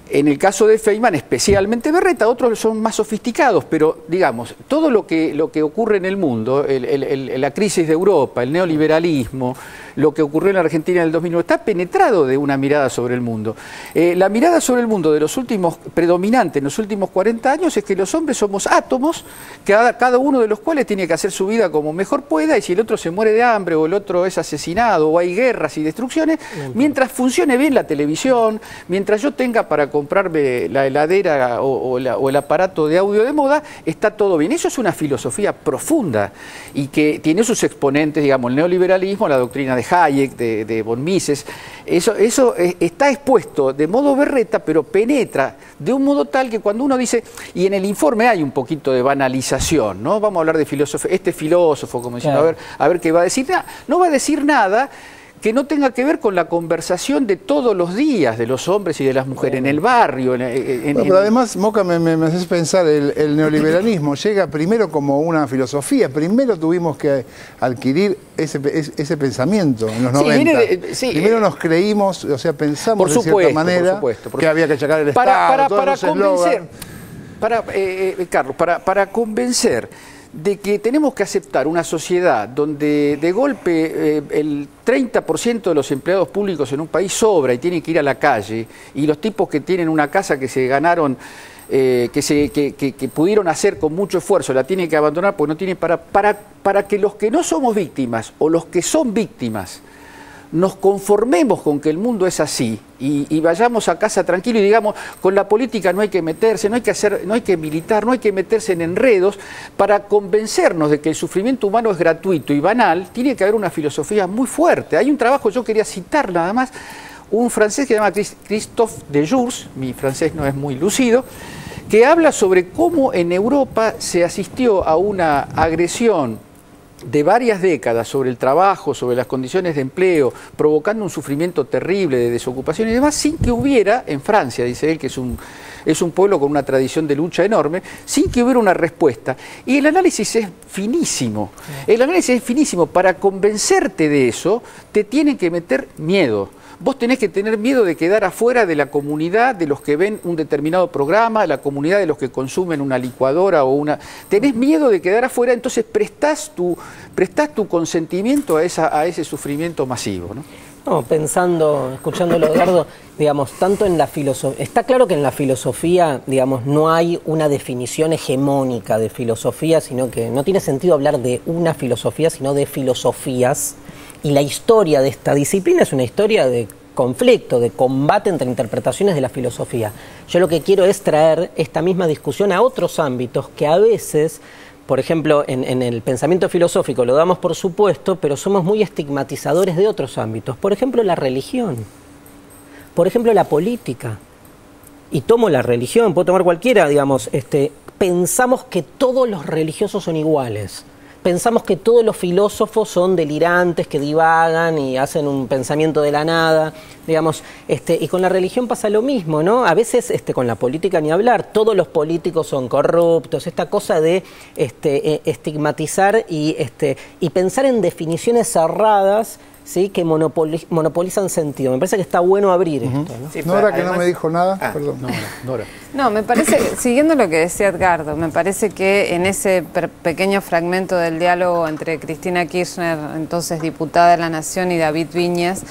Speaker 21: En el caso de Feynman, especialmente berreta, otros son más sofisticados, pero digamos, todo lo que ocurre en el mundo, la crisis de Europa, el neoliberalismo, lo que ocurrió en la Argentina en el 2009, está penetrado de una mirada sobre el mundo. La mirada sobre el mundo de los últimos, predominante en los últimos 40 años, es que los hombres somos átomos, cada uno de los cuales tiene que hacer su vida como mejor pueda, y si el otro se muere de hambre, o el otro es asesinado, o hay guerras y destrucciones, mientras funcione bien la televisión, mientras yo tenga para comprarme la heladera o el aparato de audio de moda, está todo bien. Eso es una filosofía profunda y que tiene sus exponentes, digamos, el neoliberalismo, la doctrina de Hayek, de von Mises. Eso está expuesto de modo berreta, pero penetra de un modo tal que cuando uno dice, y en el informe hay un poquito de banalización, ¿no? Vamos a hablar de filosofía, este filósofo, como diciendo, claro, a ver qué va a decir. No va a decir nada que no tenga que ver con la conversación de todos los días de los hombres y de las mujeres, en el barrio.
Speaker 18: Pero además, Moca, me haces pensar, el neoliberalismo llega primero como una filosofía, primero tuvimos que adquirir ese pensamiento en los 90. Primero nos creímos, o sea, pensamos de cierta manera que había que achacar el Estado,
Speaker 21: para convencer, Carlos, para convencer de que tenemos que aceptar una sociedad donde de golpe el 30% de los empleados públicos en un país sobra y tienen que ir a la calle, y los tipos que tienen una casa que se ganaron, que pudieron hacer con mucho esfuerzo, la tienen que abandonar porque no tienen para que los que no somos víctimas o los que son víctimas nos conformemos con que el mundo es así y vayamos a casa tranquilo y digamos, con la política no hay que meterse, no hay que militar, no hay que meterse en enredos. Para convencernos de que el sufrimiento humano es gratuito y banal, tiene que haber una filosofía muy fuerte. Hay un trabajo, yo quería citar nada más, un francés que se llama Christophe Dejours, mi francés no es muy lucido, que habla sobre cómo en Europa se asistió a una agresión de varias décadas sobre el trabajo, sobre las condiciones de empleo, provocando un sufrimiento terrible de desocupación y demás, sin que hubiera, en Francia, dice él, que es un pueblo con una tradición de lucha enorme, sin que hubiera una respuesta. Y el análisis es finísimo. El análisis es finísimo. Para convencerte de eso, te tienen que meter miedo. Vos tenés que tener miedo de quedar afuera de la comunidad de los que ven un determinado programa, de la comunidad de los que consumen una licuadora o una... Tenés miedo de quedar afuera, entonces prestás tu consentimiento a ese sufrimiento masivo, ¿no?
Speaker 19: No, pensando, escuchándolo, Edgardo, digamos, tanto en la filosofía... Está claro que en la filosofía, digamos, no hay una definición hegemónica de filosofía, sino que no tiene sentido hablar de una filosofía, sino de filosofías. Y la historia de esta disciplina es una historia de conflicto, de combate entre interpretaciones de la filosofía. Yo lo que quiero es traer esta misma discusión a otros ámbitos que a veces, por ejemplo, en el pensamiento filosófico lo damos por supuesto, pero somos muy estigmatizadores de otros ámbitos. Por ejemplo, la religión. Por ejemplo, la política. Y tomo la religión, puedo tomar cualquiera, digamos, pensamos que todos los religiosos son iguales. Pensamos que todos los filósofos son delirantes, que divagan y hacen un pensamiento de la nada, digamos, y con la religión pasa lo mismo, ¿no? A veces con la política ni hablar, todos los políticos son corruptos, esta cosa de estigmatizar y pensar en definiciones cerradas, ¿sí? Que monopolizan sentido. Me parece que está bueno abrir esto, ¿no?
Speaker 18: Sí, Nora, que además... no me dijo nada. Perdón.
Speaker 2: Nora. No, me parece, siguiendo lo que decía Edgardo, me parece que en ese pequeño fragmento del diálogo entre Cristina Kirchner, entonces diputada de la Nación, y David Viñas,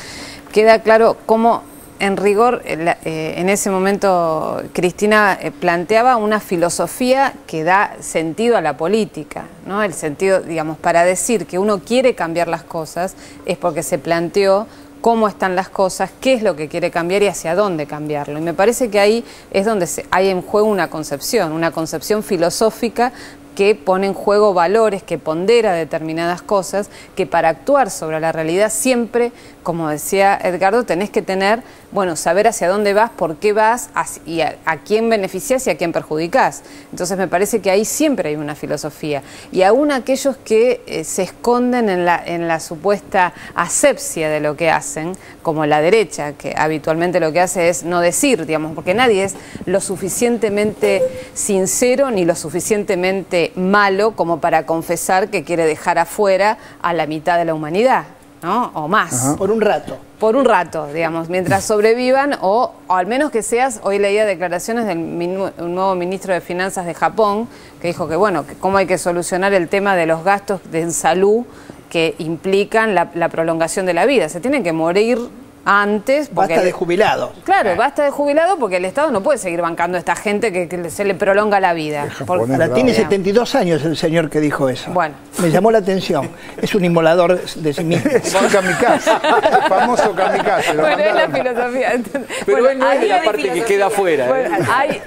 Speaker 2: queda claro cómo en rigor, en ese momento Cristina planteaba una filosofía que da sentido a la política, ¿no? El sentido, digamos, para decir que uno quiere cambiar las cosas es porque se planteó cómo están las cosas, qué es lo que quiere cambiar y hacia dónde cambiarlo. Y me parece que ahí es donde hay en juego una concepción filosófica que pone en juego valores, que pondera determinadas cosas, que para actuar sobre la realidad siempre, como decía Edgardo, tenés que tener, bueno, saber hacia dónde vas, por qué vas, y a quién beneficiás y a quién perjudicás. Entonces me parece que ahí siempre hay una filosofía. Y aún aquellos que se esconden en la supuesta asepsia de lo que hacen, como la derecha, que habitualmente lo que hace es no decir, digamos, porque nadie es lo suficientemente sincero ni lo suficientemente malo como para confesar que quiere dejar afuera a la mitad de la humanidad, ¿no? O más.
Speaker 4: Ajá. Por un rato.
Speaker 2: Por un rato, digamos, mientras sobrevivan, o al menos que seas, hoy leía declaraciones del nuevo ministro de Finanzas de Japón, que dijo que, bueno, que cómo hay que solucionar el tema de los gastos en salud que implican la prolongación de la vida. Se tienen que morir antes.
Speaker 4: Basta de jubilados.
Speaker 2: Claro, basta de jubilado porque el Estado no puede seguir bancando a esta gente que se le prolonga la vida.
Speaker 4: Ahora tiene 72 años el señor que dijo eso.
Speaker 2: Bueno.
Speaker 4: Me llamó la atención. Es un inmolador de sí mismo.
Speaker 18: Es un kamikaze. El famoso kamikaze.
Speaker 2: Bueno, es la filosofía.
Speaker 21: Pero
Speaker 2: bueno,
Speaker 21: él no es de la parte que queda afuera.
Speaker 2: Bueno,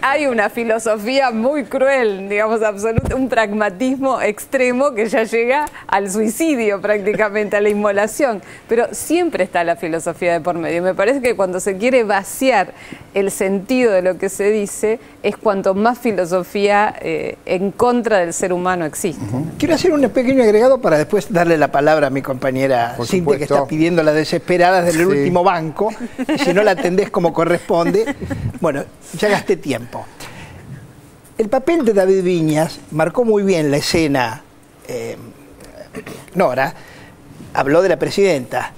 Speaker 2: hay una filosofía muy cruel, digamos, absoluta, un pragmatismo extremo que ya llega al suicidio prácticamente, a la inmolación. Pero siempre está la filosofía de por medio. Me parece que cuando se quiere vaciar el sentido de lo que se dice, es cuanto más filosofía en contra del ser humano existe.
Speaker 4: Quiero hacer un pequeño agregado para después darle la palabra a mi compañera Cintia, que está pidiendo las desesperadas del último banco, y si no la atendés como corresponde, bueno, ya gasté tiempo. El papel de David Viñas marcó muy bien la escena. Nora habló de la presidenta.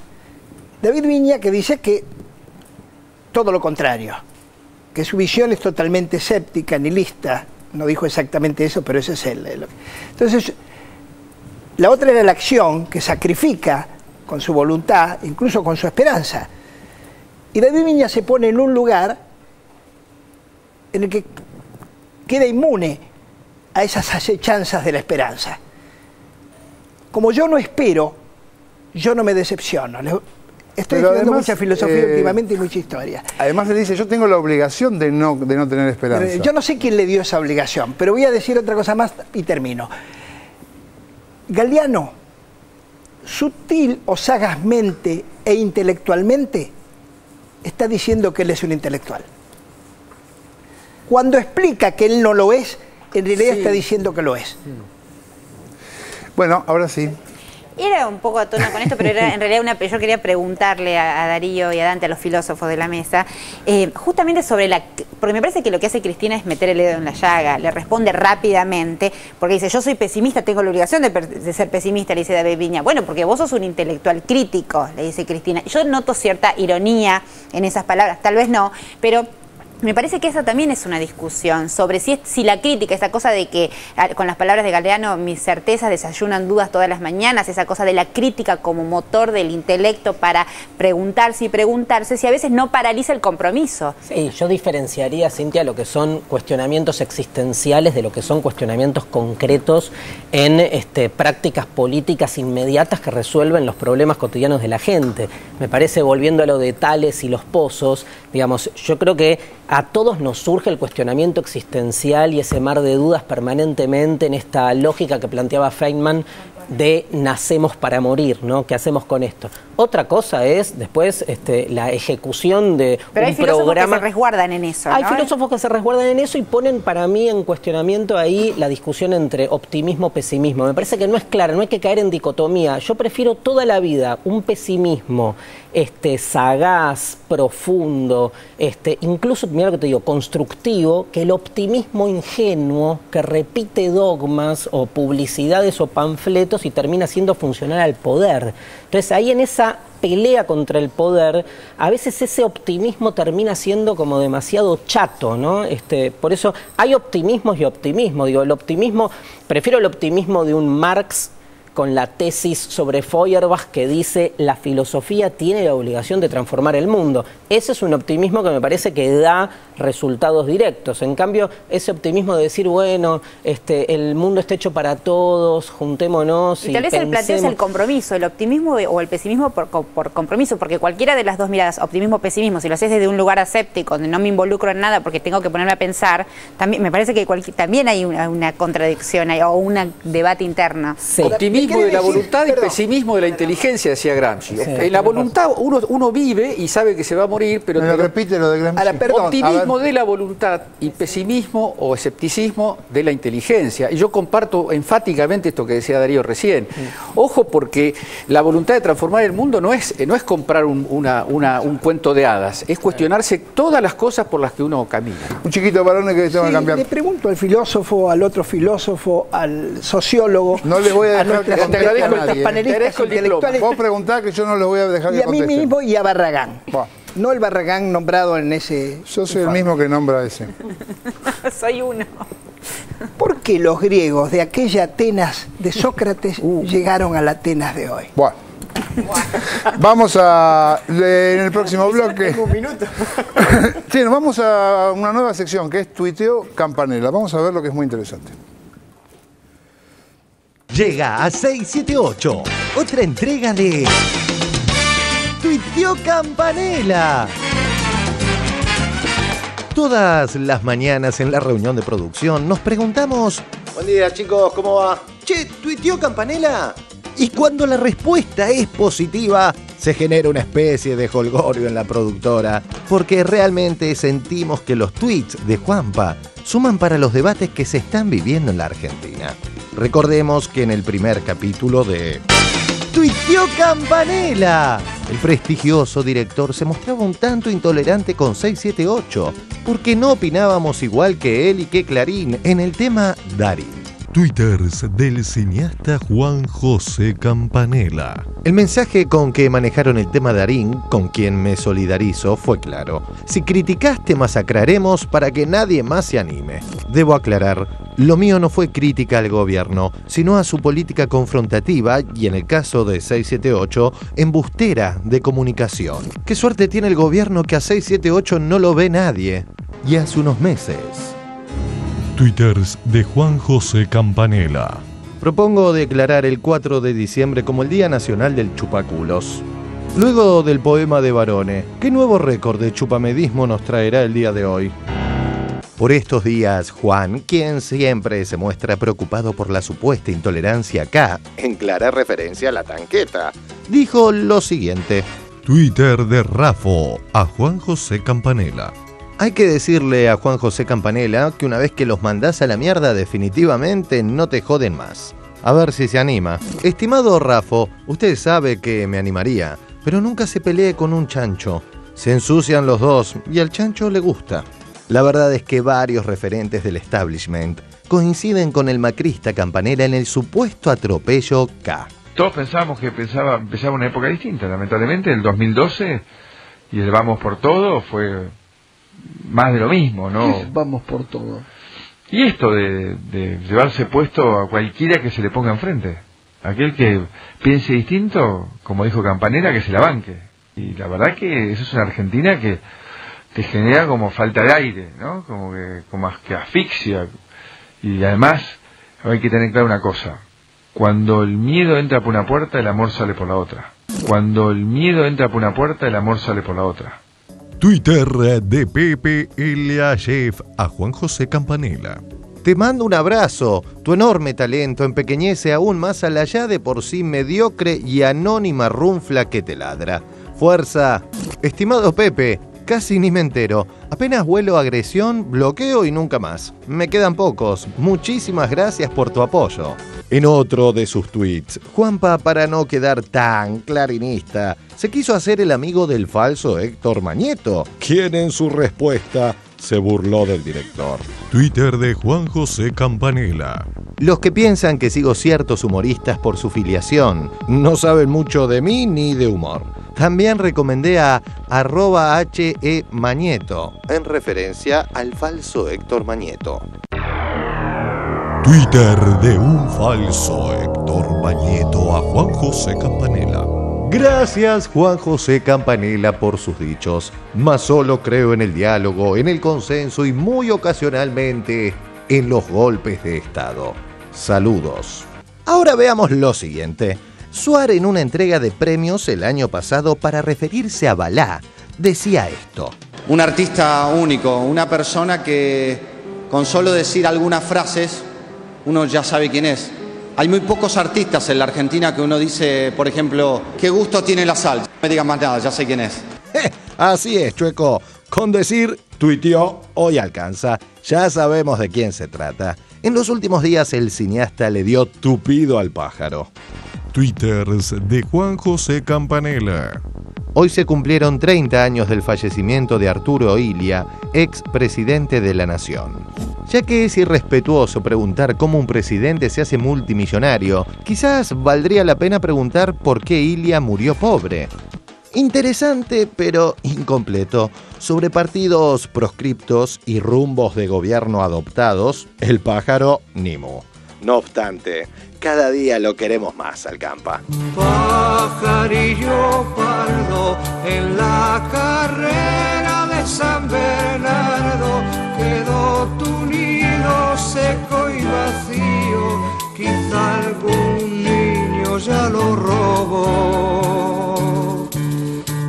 Speaker 4: David Viñas, que dice que todo lo contrario, que su visión es totalmente escéptica, nihilista. No dijo exactamente eso, pero ese es él. Entonces, la otra era la acción, que sacrifica con su voluntad, incluso con su esperanza. Y David Viñas se pone en un lugar en el que queda inmune a esas acechanzas de la esperanza. Como yo no espero, yo no me decepciono. Estoy estudiando mucha filosofía últimamente y mucha historia.
Speaker 18: Además le dice, yo tengo la obligación de no tener esperanza.
Speaker 4: Yo no sé quién le dio esa obligación, pero voy a decir otra cosa más y termino. Galeano, sutil o sagazmente e intelectualmente, está diciendo que él es un intelectual. Cuando explica que él no lo es, en realidad está diciendo que lo es.
Speaker 18: Bueno, ahora sí.
Speaker 9: Era un poco a tono con esto, pero era en realidad yo quería preguntarle a Darío y a Dante, a los filósofos de la mesa, justamente sobre porque me parece que lo que hace Cristina es meter el dedo en la llaga, le responde rápidamente, porque dice, yo soy pesimista, tengo la obligación de ser pesimista, le dice David Viñas. Bueno, porque vos sos un intelectual crítico, le dice Cristina. Yo noto cierta ironía en esas palabras, tal vez no, pero me parece que esa también es una discusión sobre si la crítica, esa cosa de que, con las palabras de Galeano, mis certezas desayunan dudas todas las mañanas, esa cosa de la crítica como motor del intelecto para preguntarse y preguntarse, si a veces no paraliza el compromiso.
Speaker 19: Sí, yo diferenciaría, Cintia, lo que son cuestionamientos existenciales de lo que son cuestionamientos concretos en prácticas políticas inmediatas que resuelven los problemas cotidianos de la gente. Me parece, volviendo a lo de Tales y los pozos, digamos, yo creo que a todos nos surge el cuestionamiento existencial y ese mar de dudas permanentemente en esta lógica que planteaba Feynman de nacemos para morir, ¿no? ¿Qué hacemos con esto? Otra cosa es después la ejecución de
Speaker 9: Pero
Speaker 19: un programa.
Speaker 9: Pero hay filósofos que se resguardan en eso, ¿no?
Speaker 19: Hay filósofos que se resguardan en eso y ponen para mí en cuestionamiento ahí la discusión entre optimismo y pesimismo. Me parece que no es clara, no hay que caer en dicotomía. Yo prefiero toda la vida un pesimismo sagaz, profundo, incluso, mira lo que te digo, constructivo, que el optimismo ingenuo que repite dogmas o publicidades o panfletos y termina siendo funcional al poder. Entonces ahí en esa pelea contra el poder, a veces ese optimismo termina siendo como demasiado chato, ¿no? Por eso hay optimismos y optimismo. Digo, el optimismo, prefiero el optimismo de un Marx con la tesis sobre Feuerbach que dice la filosofía tiene la obligación de transformar el mundo. Ese es un optimismo que me parece que da resultados directos. En cambio, ese optimismo de decir, bueno, el mundo está hecho para todos, juntémonos y
Speaker 9: tal vez el planteo es el compromiso, el optimismo o el pesimismo por compromiso, porque cualquiera de las dos miradas, optimismo, pesimismo, si lo haces desde un lugar aséptico, donde no me involucro en nada porque tengo que ponerme a pensar, también me parece que también hay una contradicción o un debate interno.
Speaker 21: Sí. Optimismo de la voluntad y pesimismo de la inteligencia, decía Gramsci. Sí. En la voluntad uno vive y sabe que se va a morir, pero...
Speaker 18: Me repite lo de Gramsci.
Speaker 21: Optimismo de la voluntad y pesimismo o escepticismo de la inteligencia. Y yo comparto enfáticamente esto que decía Darío recién. Ojo, porque la voluntad de transformar el mundo no es comprar un cuento de hadas, es cuestionarse todas las cosas por las que uno camina.
Speaker 18: Un chiquito varón que tengo que cambiar.
Speaker 4: Le pregunto al filósofo, al otro filósofo, al sociólogo.
Speaker 18: No les voy a dejar
Speaker 4: te agradezco a nadie, panelistas intelectuales.
Speaker 18: Vos preguntás que yo no les voy a dejar que contesten.
Speaker 4: Y a mí mismo y a Barragán. No el Barragán nombrado en ese...
Speaker 18: Yo soy el mismo que nombra ese.
Speaker 9: Soy uno.
Speaker 4: ¿Por qué los griegos de aquella Atenas de Sócrates llegaron a la Atenas de hoy?
Speaker 18: Bueno. Vamos en el próximo bloque.
Speaker 4: Tengo un minuto.
Speaker 18: Sí, nos vamos a una nueva sección que es Tuiteo Campanella. Vamos a ver lo que es muy interesante.
Speaker 1: Llega a 678, otra entrega de Tuiteo Campanella. Todas las mañanas en la reunión de producción nos preguntamos:
Speaker 5: buen día, chicos, ¿cómo va?
Speaker 1: Che, ¿tuiteó Campanella? Y cuando la respuesta es positiva, se genera una especie de jolgorio en la productora, porque realmente sentimos que los tweets de Juanpa suman para los debates que se están viviendo en la Argentina. Recordemos que en el primer capítulo de Tuiteó Campanella, el prestigioso director se mostraba un tanto intolerante con 678, porque no opinábamos igual que él y que Clarín en el tema Darín.
Speaker 14: Twitters del cineasta Juan José Campanella.
Speaker 1: El mensaje con que manejaron el tema Darín, con quien me solidarizo, fue claro. Si criticaste, masacraremos para que nadie más se anime. Debo aclarar, lo mío no fue crítica al gobierno, sino a su política confrontativa y, en el caso de 678, embustera de comunicación. Qué suerte tiene el gobierno que a 678 no lo ve nadie. Y hace unos meses...
Speaker 14: Twitters de Juan José Campanella.
Speaker 1: Propongo declarar el 4 de diciembre como el Día Nacional del Chupaculos. Luego del poema de Barone, ¿qué nuevo récord de chupamedismo nos traerá el día de hoy? Por estos días, Juan, quien siempre se muestra preocupado por la supuesta intolerancia acá, en clara referencia a la tanqueta, dijo lo siguiente.
Speaker 14: Twitter de Rafo a Juan José Campanella.
Speaker 1: Hay que decirle a Juan José Campanella que una vez que los mandás a la mierda definitivamente no te joden más. A ver si se anima. Estimado Rafo, usted sabe que me animaría, pero nunca se pelee con un chancho. Se ensucian los dos y al chancho le gusta. La verdad es que varios referentes del establishment coinciden con el macrista Campanella en el supuesto atropello K.
Speaker 15: Todos pensábamos que empezaba una época distinta. Lamentablemente el 2012 y el vamos por todo fue... más de lo mismo, ¿no?
Speaker 4: Vamos por todo.
Speaker 15: Y esto de llevarse puesto a cualquiera que se le ponga enfrente. Aquel que piense distinto, como dijo Campanella, que se la banque. Y la verdad que eso es una Argentina que te genera como falta de aire, ¿no? Como que asfixia. Y además hay que tener claro una cosa. Cuando el miedo entra por una puerta, el amor sale por la otra. Cuando el miedo entra por una puerta, el amor sale por la otra.
Speaker 14: Twitter de Pepe L.A.Chef a Juan José Campanella.
Speaker 1: Te mando un abrazo. Tu enorme talento empequeñece aún más a la ya de por sí mediocre y anónima runfla que te ladra. Fuerza. Estimado Pepe, casi ni me entero. Apenas vuelo agresión, bloqueo y nunca más. Me quedan pocos. Muchísimas gracias por tu apoyo.
Speaker 14: En otro de sus tweets,
Speaker 1: Juanpa, para no quedar tan clarinista, se quiso hacer el amigo del falso Héctor Mañeto,
Speaker 14: quien en su respuesta se burló del director. Twitter de Juan José Campanella.
Speaker 1: Los que piensan que sigo ciertos humoristas por su filiación no saben mucho de mí ni de humor. También recomendé a @HE Mañeto, en referencia al falso Héctor Mañeto.
Speaker 14: Twitter de un falso Héctor Doctor Bañeto a Juan José Campanella.
Speaker 1: Gracias, Juan José Campanella, por sus dichos. Mas solo creo en el diálogo, en el consenso y muy ocasionalmente en los golpes de Estado. Saludos. Ahora veamos lo siguiente. Suar, en una entrega de premios el año pasado para referirse a Balá, decía esto.
Speaker 12: Un artista único, una persona que con solo decir algunas frases uno ya sabe quién es. Hay muy pocos artistas en la Argentina que uno dice, por ejemplo, qué gusto tiene la salsa. No me digan más nada, ya sé quién es.
Speaker 1: Así es, Chueco. Con decir tuiteó, hoy alcanza. Ya sabemos de quién se trata. En los últimos días el cineasta le dio tupido al pájaro.
Speaker 14: Twitters de Juan José Campanella.
Speaker 1: Hoy se cumplieron 30 años del fallecimiento de Arturo Illia, ex presidente de la Nación. Ya que es irrespetuoso preguntar cómo un presidente se hace multimillonario, quizás valdría la pena preguntar por qué Illia murió pobre. Interesante, pero incompleto. Sobre partidos proscriptos y rumbos de gobierno adoptados, el pájaro ni mu. No obstante, cada día lo queremos más al Campa.
Speaker 16: Pajarillo pardo en la carrera de San Bernardo, quedó tu nido seco y vacío, quizá algún niño ya lo robó.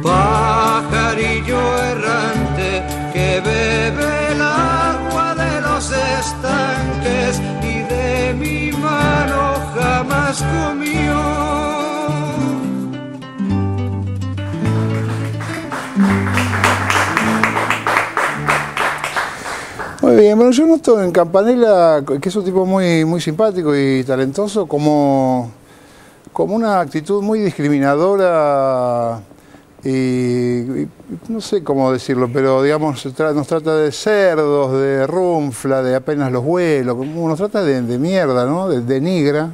Speaker 16: Pajarillo errante que bebe el agua de los estanques y de mi mano jamás comió.
Speaker 18: Muy bien, bueno, yo noto en Campanella, que es un tipo muy simpático y talentoso, como una actitud muy discriminadora y no sé cómo decirlo, pero digamos, nos trata de cerdos, de runfla, de apenas los vuelos, nos trata de mierda, ¿no? De denigra,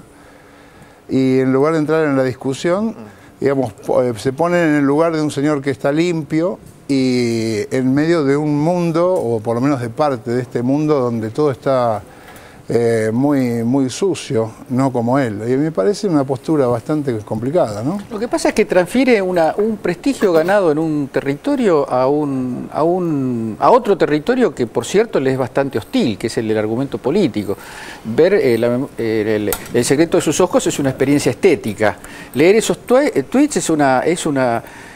Speaker 18: y en lugar de entrar en la discusión, digamos, se pone en el lugar de un señor que está limpio y en medio de un mundo, o por lo menos de parte de este mundo, donde todo está muy sucio, no como él. Y me parece una postura bastante complicada, ¿no?
Speaker 21: Lo que pasa es que transfiere un prestigio ganado en un territorio a otro territorio que, por cierto, le es bastante hostil, que es el del argumento político. Ver el secreto de sus ojos es una experiencia estética. Leer esos tweets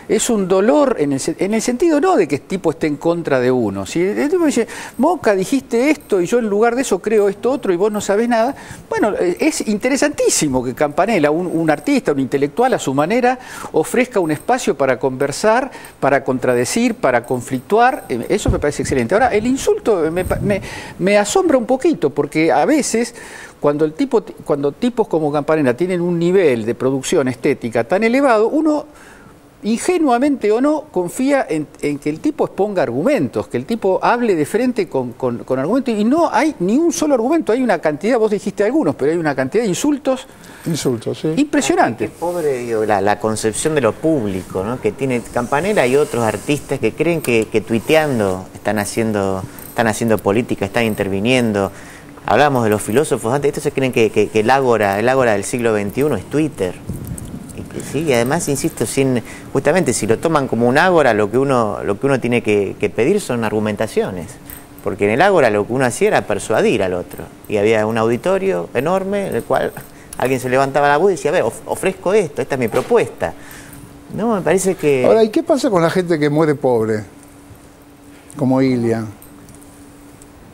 Speaker 21: es un dolor en el sentido no de que el tipo esté en contra de uno. Si el tipo dice, Moca, dijiste esto y yo en lugar de eso creo esto otro y vos no sabés nada, bueno, es interesantísimo que Campanella, un artista, un intelectual a su manera, ofrezca un espacio para conversar, para contradecir, para conflictuar. Eso me parece excelente. Ahora, el insulto me asombra un poquito, porque a veces cuando tipos como Campanella tienen un nivel de producción estética tan elevado, uno ingenuamente o no, confía en que el tipo exponga argumentos, que el tipo hable de frente con argumentos, y no hay ni un solo argumento, hay una cantidad, vos dijiste algunos, pero hay una cantidad de insultos sí, impresionante.
Speaker 3: Pobre, digo, la concepción de lo público, ¿no?, que tiene Campanella y otros artistas que creen que tuiteando están haciendo política, están interviniendo. Hablábamos de los filósofos antes, estos se creen que el ágora del siglo XXI es Twitter. Sí, y además, insisto, justamente si lo toman como un ágora, lo que uno tiene que pedir son argumentaciones. Porque en el ágora lo que uno hacía era persuadir al otro. Y había un auditorio enorme en el cual alguien se levantaba la voz y decía, a ver, ofrezco esto, esta es mi propuesta. No, me parece que...
Speaker 18: Ahora, ¿y qué pasa con la gente que muere pobre? Como Illia.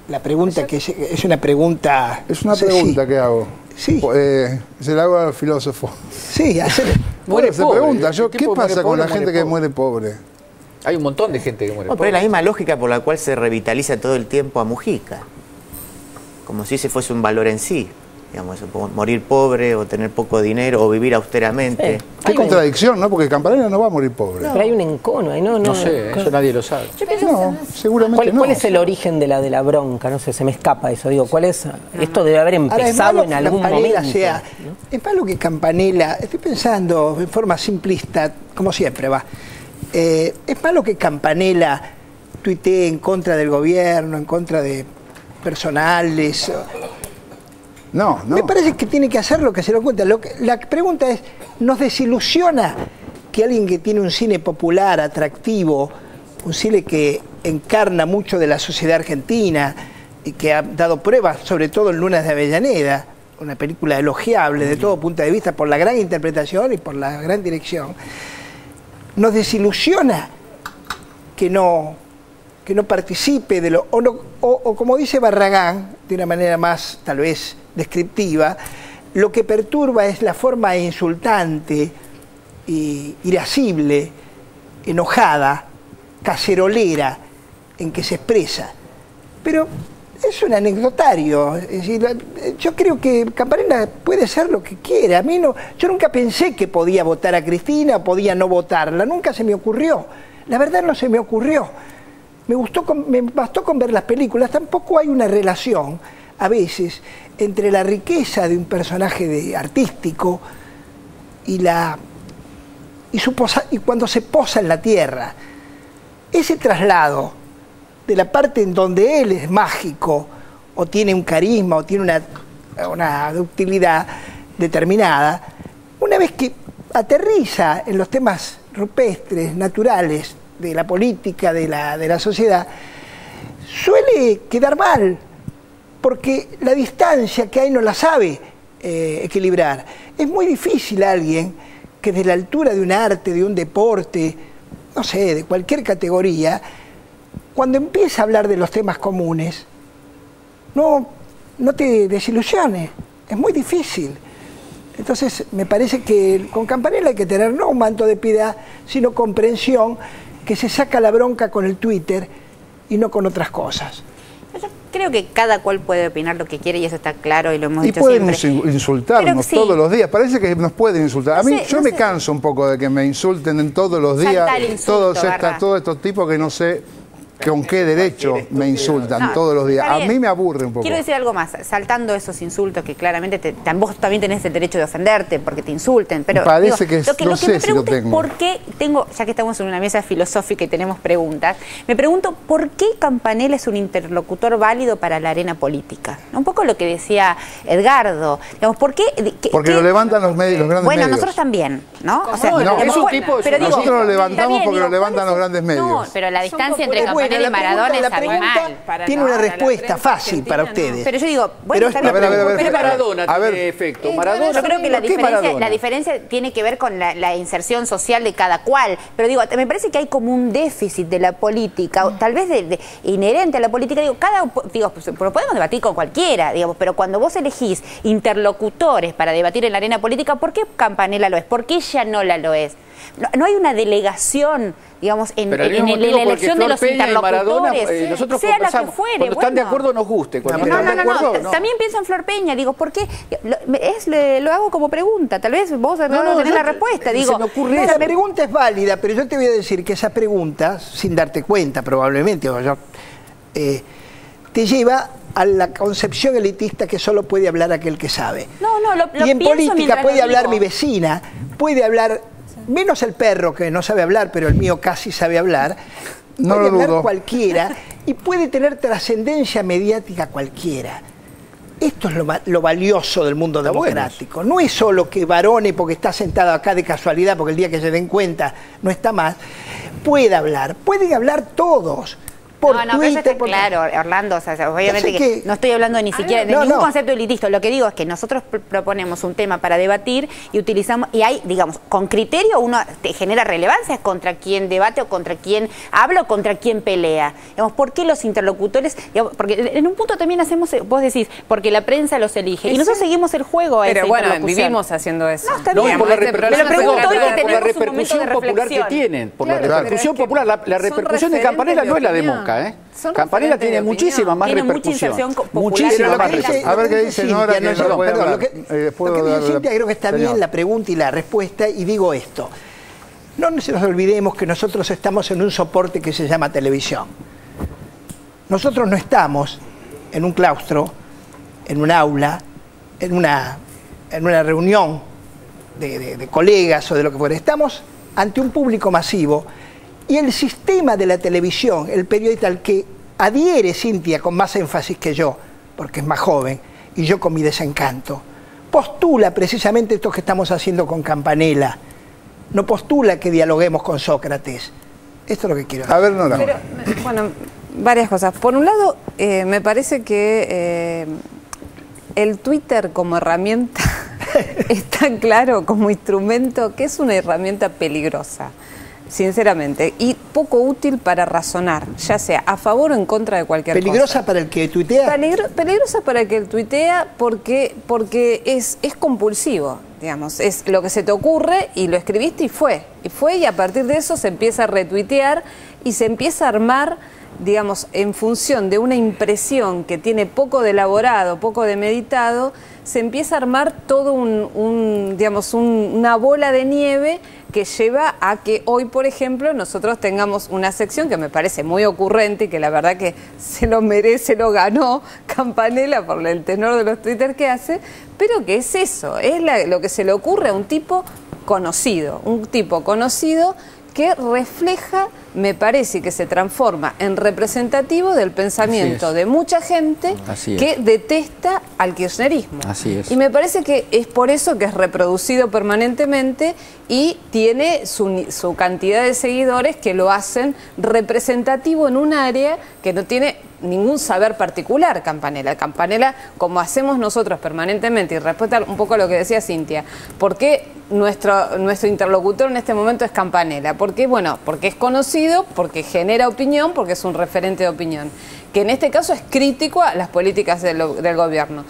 Speaker 4: La pregunta que es una pregunta...
Speaker 18: Es una pregunta que hago.
Speaker 4: Sí.
Speaker 18: Se la hago al filósofo.
Speaker 4: Sí,
Speaker 18: muere se pobre. Pregunta yo, ¿qué pasa con la gente que muere pobre?
Speaker 21: Hay un montón de gente que muere pobre.
Speaker 3: Pero es la misma lógica por la cual se revitaliza todo el tiempo a Mujica. Como si ese fuese un valor en sí. Digamos, morir pobre o tener poco dinero o vivir austeramente.
Speaker 18: Sí. Qué contradicción, ¿no? Porque Campanella no va a morir pobre.
Speaker 19: No, pero hay un encono ahí, no
Speaker 21: sé, eso nadie lo sabe.
Speaker 18: Seguramente
Speaker 19: ¿Cuál es el origen de la bronca? No sé, se me escapa eso. Digo, ¿cuál es? Esto debe haber empezado en algún momento.
Speaker 4: Es malo que Campanella, estoy pensando en forma simplista, como siempre va. Es malo que Campanella tuitee en contra del gobierno, en contra de personales.
Speaker 18: No, no.
Speaker 4: Me parece que tiene que hacer lo que se lo cuenta. La pregunta es, ¿nos desilusiona que alguien que tiene un cine popular, atractivo, un cine que encarna mucho de la sociedad argentina y que ha dado pruebas, sobre todo en Lunas de Avellaneda, una película elogiable de todo punto de vista por la gran interpretación y por la gran dirección, nos desilusiona que no participe de lo... O como dice Barragán, de una manera más tal vez descriptiva, lo que perturba es la forma insultante, irascible, enojada, cacerolera en que se expresa. Pero es un anecdotario. Es decir, yo creo que Campanella puede ser lo que quiera. A mí no, yo nunca pensé que podía votar a Cristina, podía no votarla. Nunca se me ocurrió. La verdad no se me ocurrió. Me bastó con ver las películas. Tampoco hay una relación, a veces, entre la riqueza de un personaje artístico y cuando se posa en la tierra. Ese traslado de la parte en donde él es mágico, o tiene un carisma, o tiene una ductilidad determinada, una vez que aterriza en los temas rupestres, naturales, de la política, de la sociedad, suele quedar mal, porque la distancia que hay no la sabe equilibrar. Es muy difícil alguien que desde la altura de un arte, de un deporte, no sé, de cualquier categoría, cuando empieza a hablar de los temas comunes, no te desilusiones, es muy difícil. Entonces me parece que con Campanella hay que tener no un manto de piedad, sino comprensión, que se saca la bronca con el Twitter y no con otras cosas.
Speaker 9: Yo creo que cada cual puede opinar lo que quiere y eso está claro y lo hemos dicho
Speaker 18: siempre. Y
Speaker 9: siempre.
Speaker 18: pueden insultarnos todos los días. Parece que nos pueden insultar. A mí yo me canso un poco de que me insulten todos los días. Todos estos tipos que no sé con qué derecho me insultan todos los días. A mí me aburre un poco.
Speaker 9: Quiero decir algo más, saltando esos insultos que claramente vos también tenés el derecho de ofenderte porque te insulten, pero
Speaker 18: parece que no sé si lo tengo.
Speaker 9: ¿Por qué ya que estamos en una mesa filosófica y tenemos preguntas, me pregunto por qué Campanella es un interlocutor válido para la arena política? Un poco lo que decía Edgardo, digamos, ¿por qué?
Speaker 18: Porque lo levantan los grandes medios.
Speaker 9: Bueno, nosotros también, ¿no? O sea,
Speaker 18: es un tipo, pero nosotros lo levantamos porque lo levantan los grandes medios.
Speaker 9: No, pero la distancia entre Campanella y Maradona es abismal.
Speaker 4: Tiene una respuesta fácil para ustedes.
Speaker 9: Pero yo digo, bueno,
Speaker 21: pero Maradona tiene efecto. Maradona,
Speaker 9: yo creo que la diferencia tiene que ver con la inserción social de cada cual. Pero digo, me parece que hay como un déficit de la política, o tal vez inherente a la política. Digo, podemos debatir con cualquiera, digamos, pero cuando vos elegís interlocutores para debatir en la arena política, ¿por qué Campanella lo es? ¿Por qué ella no lo es? No hay una delegación, digamos, en la elección de los interlocutores,
Speaker 21: nosotros
Speaker 9: sea la que fuere.
Speaker 21: Cuando están de acuerdo nos guste. Cuando están de acuerdo, no.
Speaker 9: También pienso en Flor Peña, digo, ¿por qué? Lo hago como pregunta, tal vez vos no tenés la respuesta. Digo,
Speaker 4: se me ocurre esa pregunta es válida, pero yo te voy a decir que esa pregunta, sin darte cuenta probablemente, te lleva a la concepción elitista que solo puede hablar aquel que sabe. Y en política puede hablar mi vecina, puede hablar... menos el perro, que no sabe hablar, pero el mío casi sabe hablar, puede hablar cualquiera y puede tener trascendencia mediática cualquiera. Esto es lo valioso del mundo democrático. No es solo que Barone, porque está sentado acá de casualidad, porque el día que se den cuenta no está más, puede hablar. Pueden hablar todos. Por
Speaker 9: pero eso está claro, Orlando, o sea, obviamente que no estoy hablando ni siquiera de ningún concepto elitista. Lo que digo es que nosotros proponemos un tema para debatir y utilizamos, y hay, digamos, con criterio uno te genera relevancia contra quien debate o contra quien habla o contra quien pelea. Digamos, ¿por qué los interlocutores? Digamos, porque en un punto también hacemos, vos decís, porque la prensa los elige. Y nosotros seguimos el juego a esa
Speaker 2: interlocución. Pero bueno, vivimos haciendo eso.
Speaker 21: No, está bien. Por la repercusión popular que tienen. Por la repercusión popular. La repercusión de Campanella no es la de Monca. Campanella tiene muchísima más repercusión.
Speaker 4: Muchísima más repercusión. A ver qué dice Nora. Lo que dice Cintia, creo que está bien la pregunta y la respuesta, y digo esto. No nos olvidemos que nosotros estamos en un soporte que se llama televisión. Nosotros no estamos en un claustro, en un aula, en una reunión de colegas o de lo que fuera. Estamos ante un público masivo. Y el sistema de la televisión, el periodista al que adhiere Cintia con más énfasis que yo, porque es más joven, y yo con mi desencanto. Postula precisamente esto que estamos haciendo con Campanella. No postula que dialoguemos con Sócrates. Esto es lo que quiero decir.
Speaker 18: A ver, Nora.
Speaker 2: Pero, bueno, varias cosas. Por un lado, me parece que el Twitter como herramienta está claro como instrumento que es una herramienta peligrosa, sinceramente, y poco útil para razonar, ya sea a favor o en contra de cualquier cosa.
Speaker 4: ¿Peligrosa para el que tuitea?
Speaker 2: Peligrosa para el que tuitea porque es compulsivo, digamos, es lo que se te ocurre y lo escribiste y fue y a partir de eso se empieza a retuitear y se empieza a armar, digamos, en función de una impresión que tiene poco de elaborado, poco de meditado, se empieza a armar todo una bola de nieve que lleva a que hoy, por ejemplo, nosotros tengamos una sección que me parece muy ocurrente y que la verdad que se lo merece, lo ganó Campanella por el tenor de los Twitter que hace, pero que es eso, es lo que se le ocurre a un tipo conocido que refleja, me parece que se transforma en representativo del pensamiento de mucha gente que detesta al kirchnerismo.
Speaker 21: Así es.
Speaker 2: Y me parece que es por eso que es reproducido permanentemente y tiene su cantidad de seguidores que lo hacen representativo en un área que no tiene ningún saber particular Campanella. Campanella, como hacemos nosotros permanentemente, y respuesta un poco a lo que decía Cintia, ¿por qué nuestro interlocutor en este momento es Campanella? Porque, bueno, porque es conocido, porque genera opinión, porque es un referente de opinión, que en este caso es crítico a las políticas del gobierno.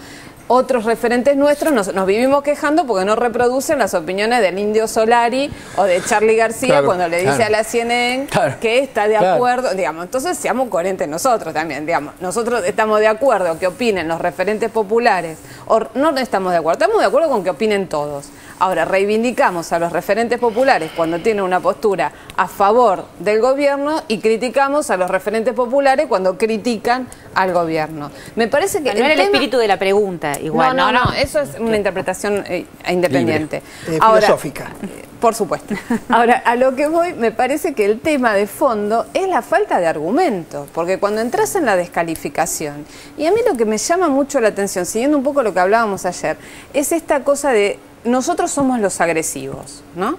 Speaker 2: Otros referentes nuestros nos vivimos quejando porque no reproducen las opiniones del Indio Solari o de Charly García cuando le dice a la CNN que está de acuerdo, digamos. Entonces seamos coherentes nosotros también, digamos. Nosotros estamos de acuerdo que opinen los referentes populares, o no estamos de acuerdo con que opinen todos. Ahora, reivindicamos a los referentes populares cuando tienen una postura a favor del gobierno y criticamos a los referentes populares cuando critican al gobierno. Me parece que
Speaker 9: no era el espíritu de la pregunta, igual.
Speaker 2: No, eso es una interpretación independiente.
Speaker 4: Filosófica.
Speaker 2: Por supuesto. Ahora, a lo que voy, me parece que el tema de fondo es la falta de argumentos, porque cuando entras en la descalificación, y a mí lo que me llama mucho la atención, siguiendo un poco lo que hablábamos ayer, es esta cosa de nosotros somos los agresivos, ¿no?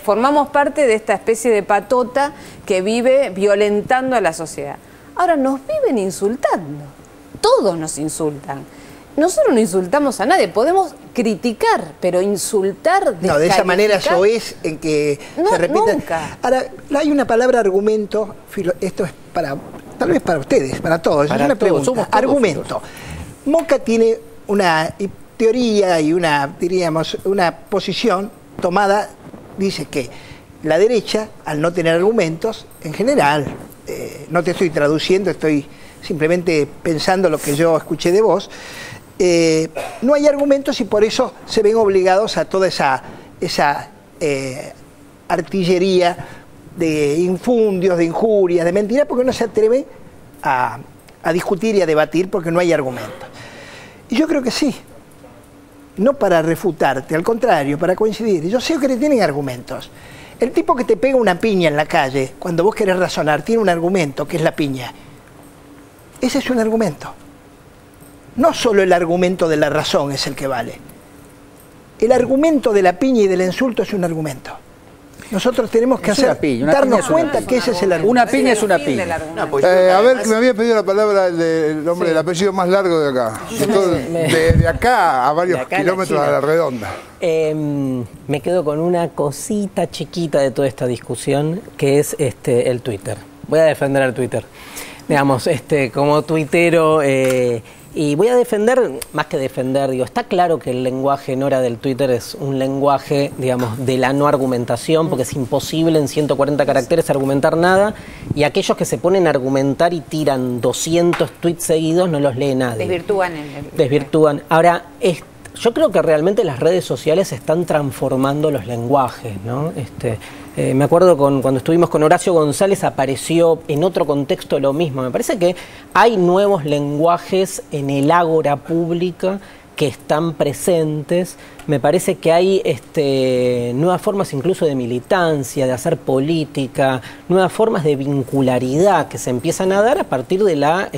Speaker 2: Formamos parte de esta especie de patota que vive violentando a la sociedad. Ahora nos viven insultando, todos nos insultan. Nosotros no insultamos a nadie, podemos criticar, pero insultar,
Speaker 4: no, de esa manera soez en que se repite.
Speaker 2: Nunca.
Speaker 4: Ahora, hay una palabra argumento, esto es tal vez para ustedes, para todos, es una pregunta. Argumento. Moca tiene una teoría y una posición tomada, dice que la derecha, al no tener argumentos, en general, no te estoy traduciendo, estoy simplemente pensando lo que yo escuché de vos, no hay argumentos y por eso se ven obligados a toda esa artillería de infundios, de injurias, de mentiras, porque no se atreve a discutir y a debatir porque no hay argumentos. Y yo creo que sí. No para refutarte, al contrario, para coincidir. Yo sé que tienen argumentos. El tipo que te pega una piña en la calle, cuando vos querés razonar, tiene un argumento, que es la piña. Ese es un argumento. No solo el argumento de la razón es el que vale. El argumento de la piña y del insulto es un argumento. Nosotros tenemos que darnos cuenta que ese es el argumento.
Speaker 21: Una piña es una piña.
Speaker 18: A ver, que me había pedido la palabra el hombre del apellido más largo de acá. De acá a varios kilómetros a la redonda.
Speaker 19: Me quedo con una cosita chiquita de toda esta discusión, que es el Twitter. Voy a defender al Twitter. Digamos, como tuitero... y voy a defender, más que defender, está claro que el lenguaje, Nora, del Twitter es un lenguaje, digamos, de la no argumentación, porque es imposible en 140 caracteres argumentar nada, y aquellos que se ponen a argumentar y tiran 200 tweets seguidos no los lee nadie. Desvirtúan. Ahora, yo creo que realmente las redes sociales están transformando los lenguajes, ¿no? Me acuerdo cuando estuvimos con Horacio González, apareció en otro contexto lo mismo. Me parece que hay nuevos lenguajes en el ágora pública que están presentes. Me parece que hay nuevas formas incluso de militancia, de hacer política, nuevas formas de vincularidad que se empiezan a dar a partir de la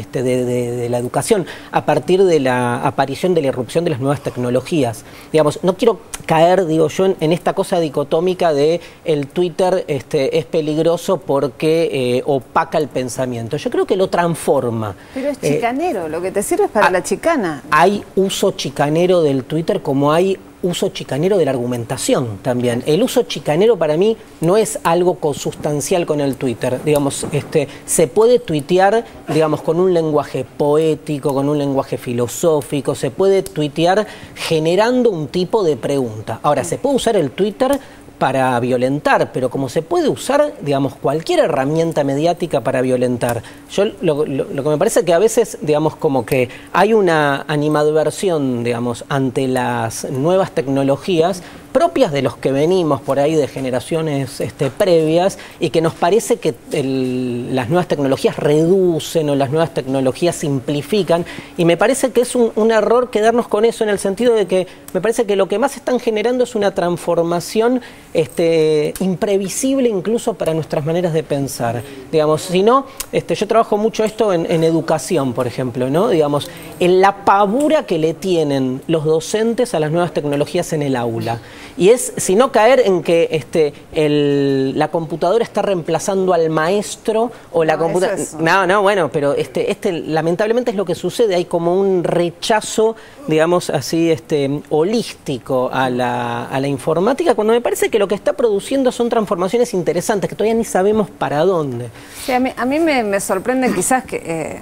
Speaker 19: educación, a partir de la aparición de la irrupción de las nuevas tecnologías. Digamos, no quiero caer, digo yo, en esta cosa dicotómica de el Twitter es peligroso porque opaca el pensamiento. Yo creo que lo transforma.
Speaker 2: Pero es chicanero, lo que te sirve es para la chicana.
Speaker 19: Hay uso chicanero del Twitter como hay uso chicanero de la argumentación también. El uso chicanero para mí no es algo consustancial con el Twitter. Digamos, se puede tuitear, digamos, con un lenguaje poético, con un lenguaje filosófico, se puede tuitear generando un tipo de pregunta. Ahora, se puede usar el Twitter para violentar, pero como se puede usar, digamos, cualquier herramienta mediática para violentar. Yo lo que me parece que a veces, digamos, como que hay una animadversión, digamos, ante las nuevas tecnologías propias de los que venimos por ahí de generaciones previas y que nos parece que las nuevas tecnologías reducen o las nuevas tecnologías simplifican, y me parece que es un error quedarnos con eso, en el sentido de que me parece que lo que más están generando es una transformación imprevisible incluso para nuestras maneras de pensar. Digamos, si no, yo trabajo mucho esto en educación, por ejemplo, ¿no? Digamos, en la pavura que le tienen los docentes a las nuevas tecnologías en el aula. Y es, si no caer en que la computadora está reemplazando al maestro o la computadora... No, bueno, pero lamentablemente es lo que sucede. Hay como un rechazo, digamos así, holístico a la informática, cuando me parece que lo que está produciendo son transformaciones interesantes que todavía ni sabemos para dónde.
Speaker 2: Sí, a mí me sorprende quizás que...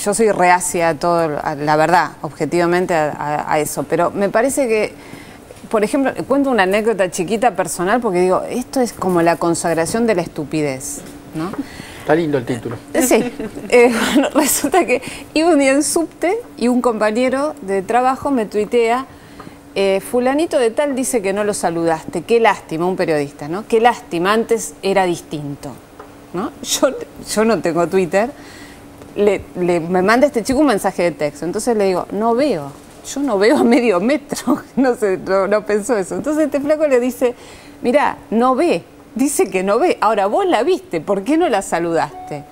Speaker 2: yo soy reacia a todo, la verdad, objetivamente a eso, pero me parece que, por ejemplo, cuento una anécdota chiquita personal porque digo, esto es como la consagración de la estupidez, ¿no?
Speaker 21: Está lindo el título.
Speaker 2: Sí. Bueno, resulta que iba un día en subte y un compañero de trabajo me tuitea, fulanito de tal dice que no lo saludaste, qué lástima, un periodista, ¿no? Qué lástima, antes era distinto, ¿no? Yo no tengo Twitter, me manda este chico un mensaje de texto, entonces le digo, no veo. Yo no veo a medio metro, no sé, no pensó eso. Entonces este flaco le dice, mirá, no ve, dice que no ve. Ahora, vos la viste, ¿por qué no la saludaste?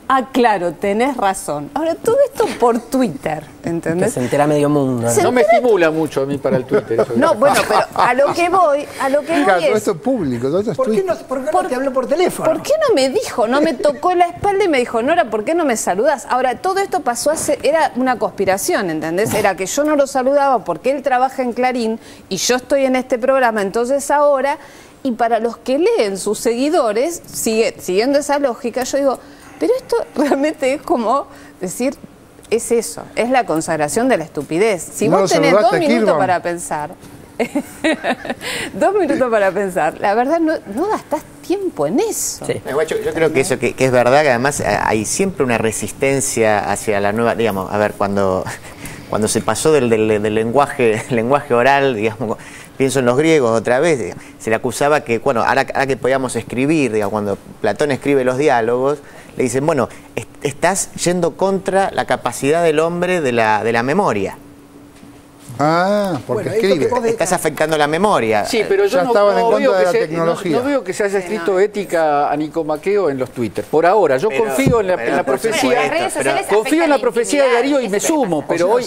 Speaker 2: Ah, claro, tenés razón. Ahora, todo esto por Twitter, ¿entendés?
Speaker 19: Que se entera medio mundo.
Speaker 21: No me estimula mucho a mí para el Twitter. Eso
Speaker 2: no, bueno, pero a lo que voy
Speaker 18: claro,
Speaker 2: es...
Speaker 18: todo esto es público, todo esto es
Speaker 4: ¿Por qué no te habló por teléfono?
Speaker 2: ¿Por qué no me dijo? No me tocó la espalda y me dijo, Nora, ¿por qué no me saludás? Ahora, todo esto pasó era una conspiración, ¿entendés? Era que yo no lo saludaba porque él trabaja en Clarín y yo estoy en este programa, entonces ahora, y para los que leen sus seguidores, siguiendo esa lógica, yo digo... Pero esto realmente es como decir, es eso, es la consagración de la estupidez. Si vos tenés 2 minutos para pensar, 2 minutos para pensar, la verdad no gastás tiempo en eso.
Speaker 3: Sí. Yo creo que eso que es verdad, que además hay siempre una resistencia hacia la nueva, digamos, a ver, cuando se pasó del lenguaje oral, digamos, pienso en los griegos otra vez, digamos, se le acusaba que, bueno, ahora que podíamos escribir, digamos, cuando Platón escribe los diálogos, le dicen, bueno, estás yendo contra la capacidad del hombre de la memoria.
Speaker 18: Ah, porque escribe.
Speaker 3: Estás afectando la memoria.
Speaker 21: Sí, pero yo no veo que se haya escrito ética a Nicomaqueo en los Twitter. Por ahora, yo confío en la profecía. Confío en la profecía de Darío y me sumo, pero hoy,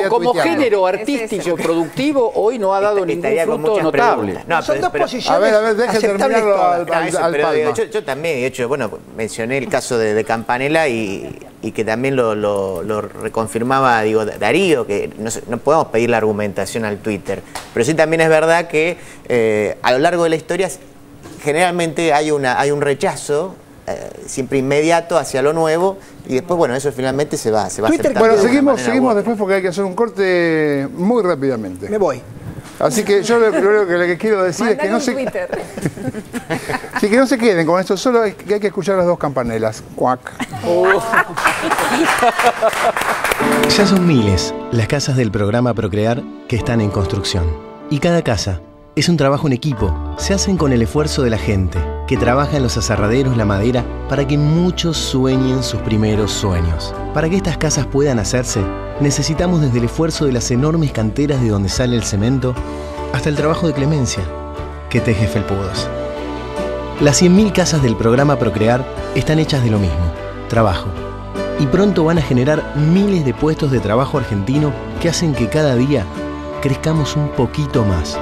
Speaker 21: como género artístico productivo, hoy no ha dado ningún fruto notable.
Speaker 18: Son dos posiciones. A ver, deje terminarlo al Palma.
Speaker 3: Yo también, de hecho, bueno, mencioné el caso de Campanella y que también lo reconfirmaba, digo, Darío, que no podemos pedir la argumentación al Twitter, pero sí también es verdad que a lo largo de la historia generalmente hay un rechazo siempre inmediato hacia lo nuevo y después, bueno, eso finalmente se va aceptando.
Speaker 18: Bueno, seguimos después porque hay que hacer un corte muy rápidamente.
Speaker 4: Me voy.
Speaker 18: Así que yo lo que quiero decir es que no se... Sí, que no se queden con esto, solo es que hay que escuchar las 2 campanelas. Cuac.
Speaker 6: Ya son miles las casas del programa Procrear que están en construcción. Y cada casa es un trabajo en equipo. Se hacen con el esfuerzo de la gente, que trabaja en los aserraderos, la madera, para que muchos sueñen sus primeros sueños. Para que estas casas puedan hacerse, necesitamos desde el esfuerzo de las enormes canteras de donde sale el cemento hasta el trabajo de Clemencia, que teje felpudos. Las 100.000 casas del programa Procrear están hechas de lo mismo, trabajo. Y pronto van a generar miles de puestos de trabajo argentino que hacen que cada día crezcamos un poquito más.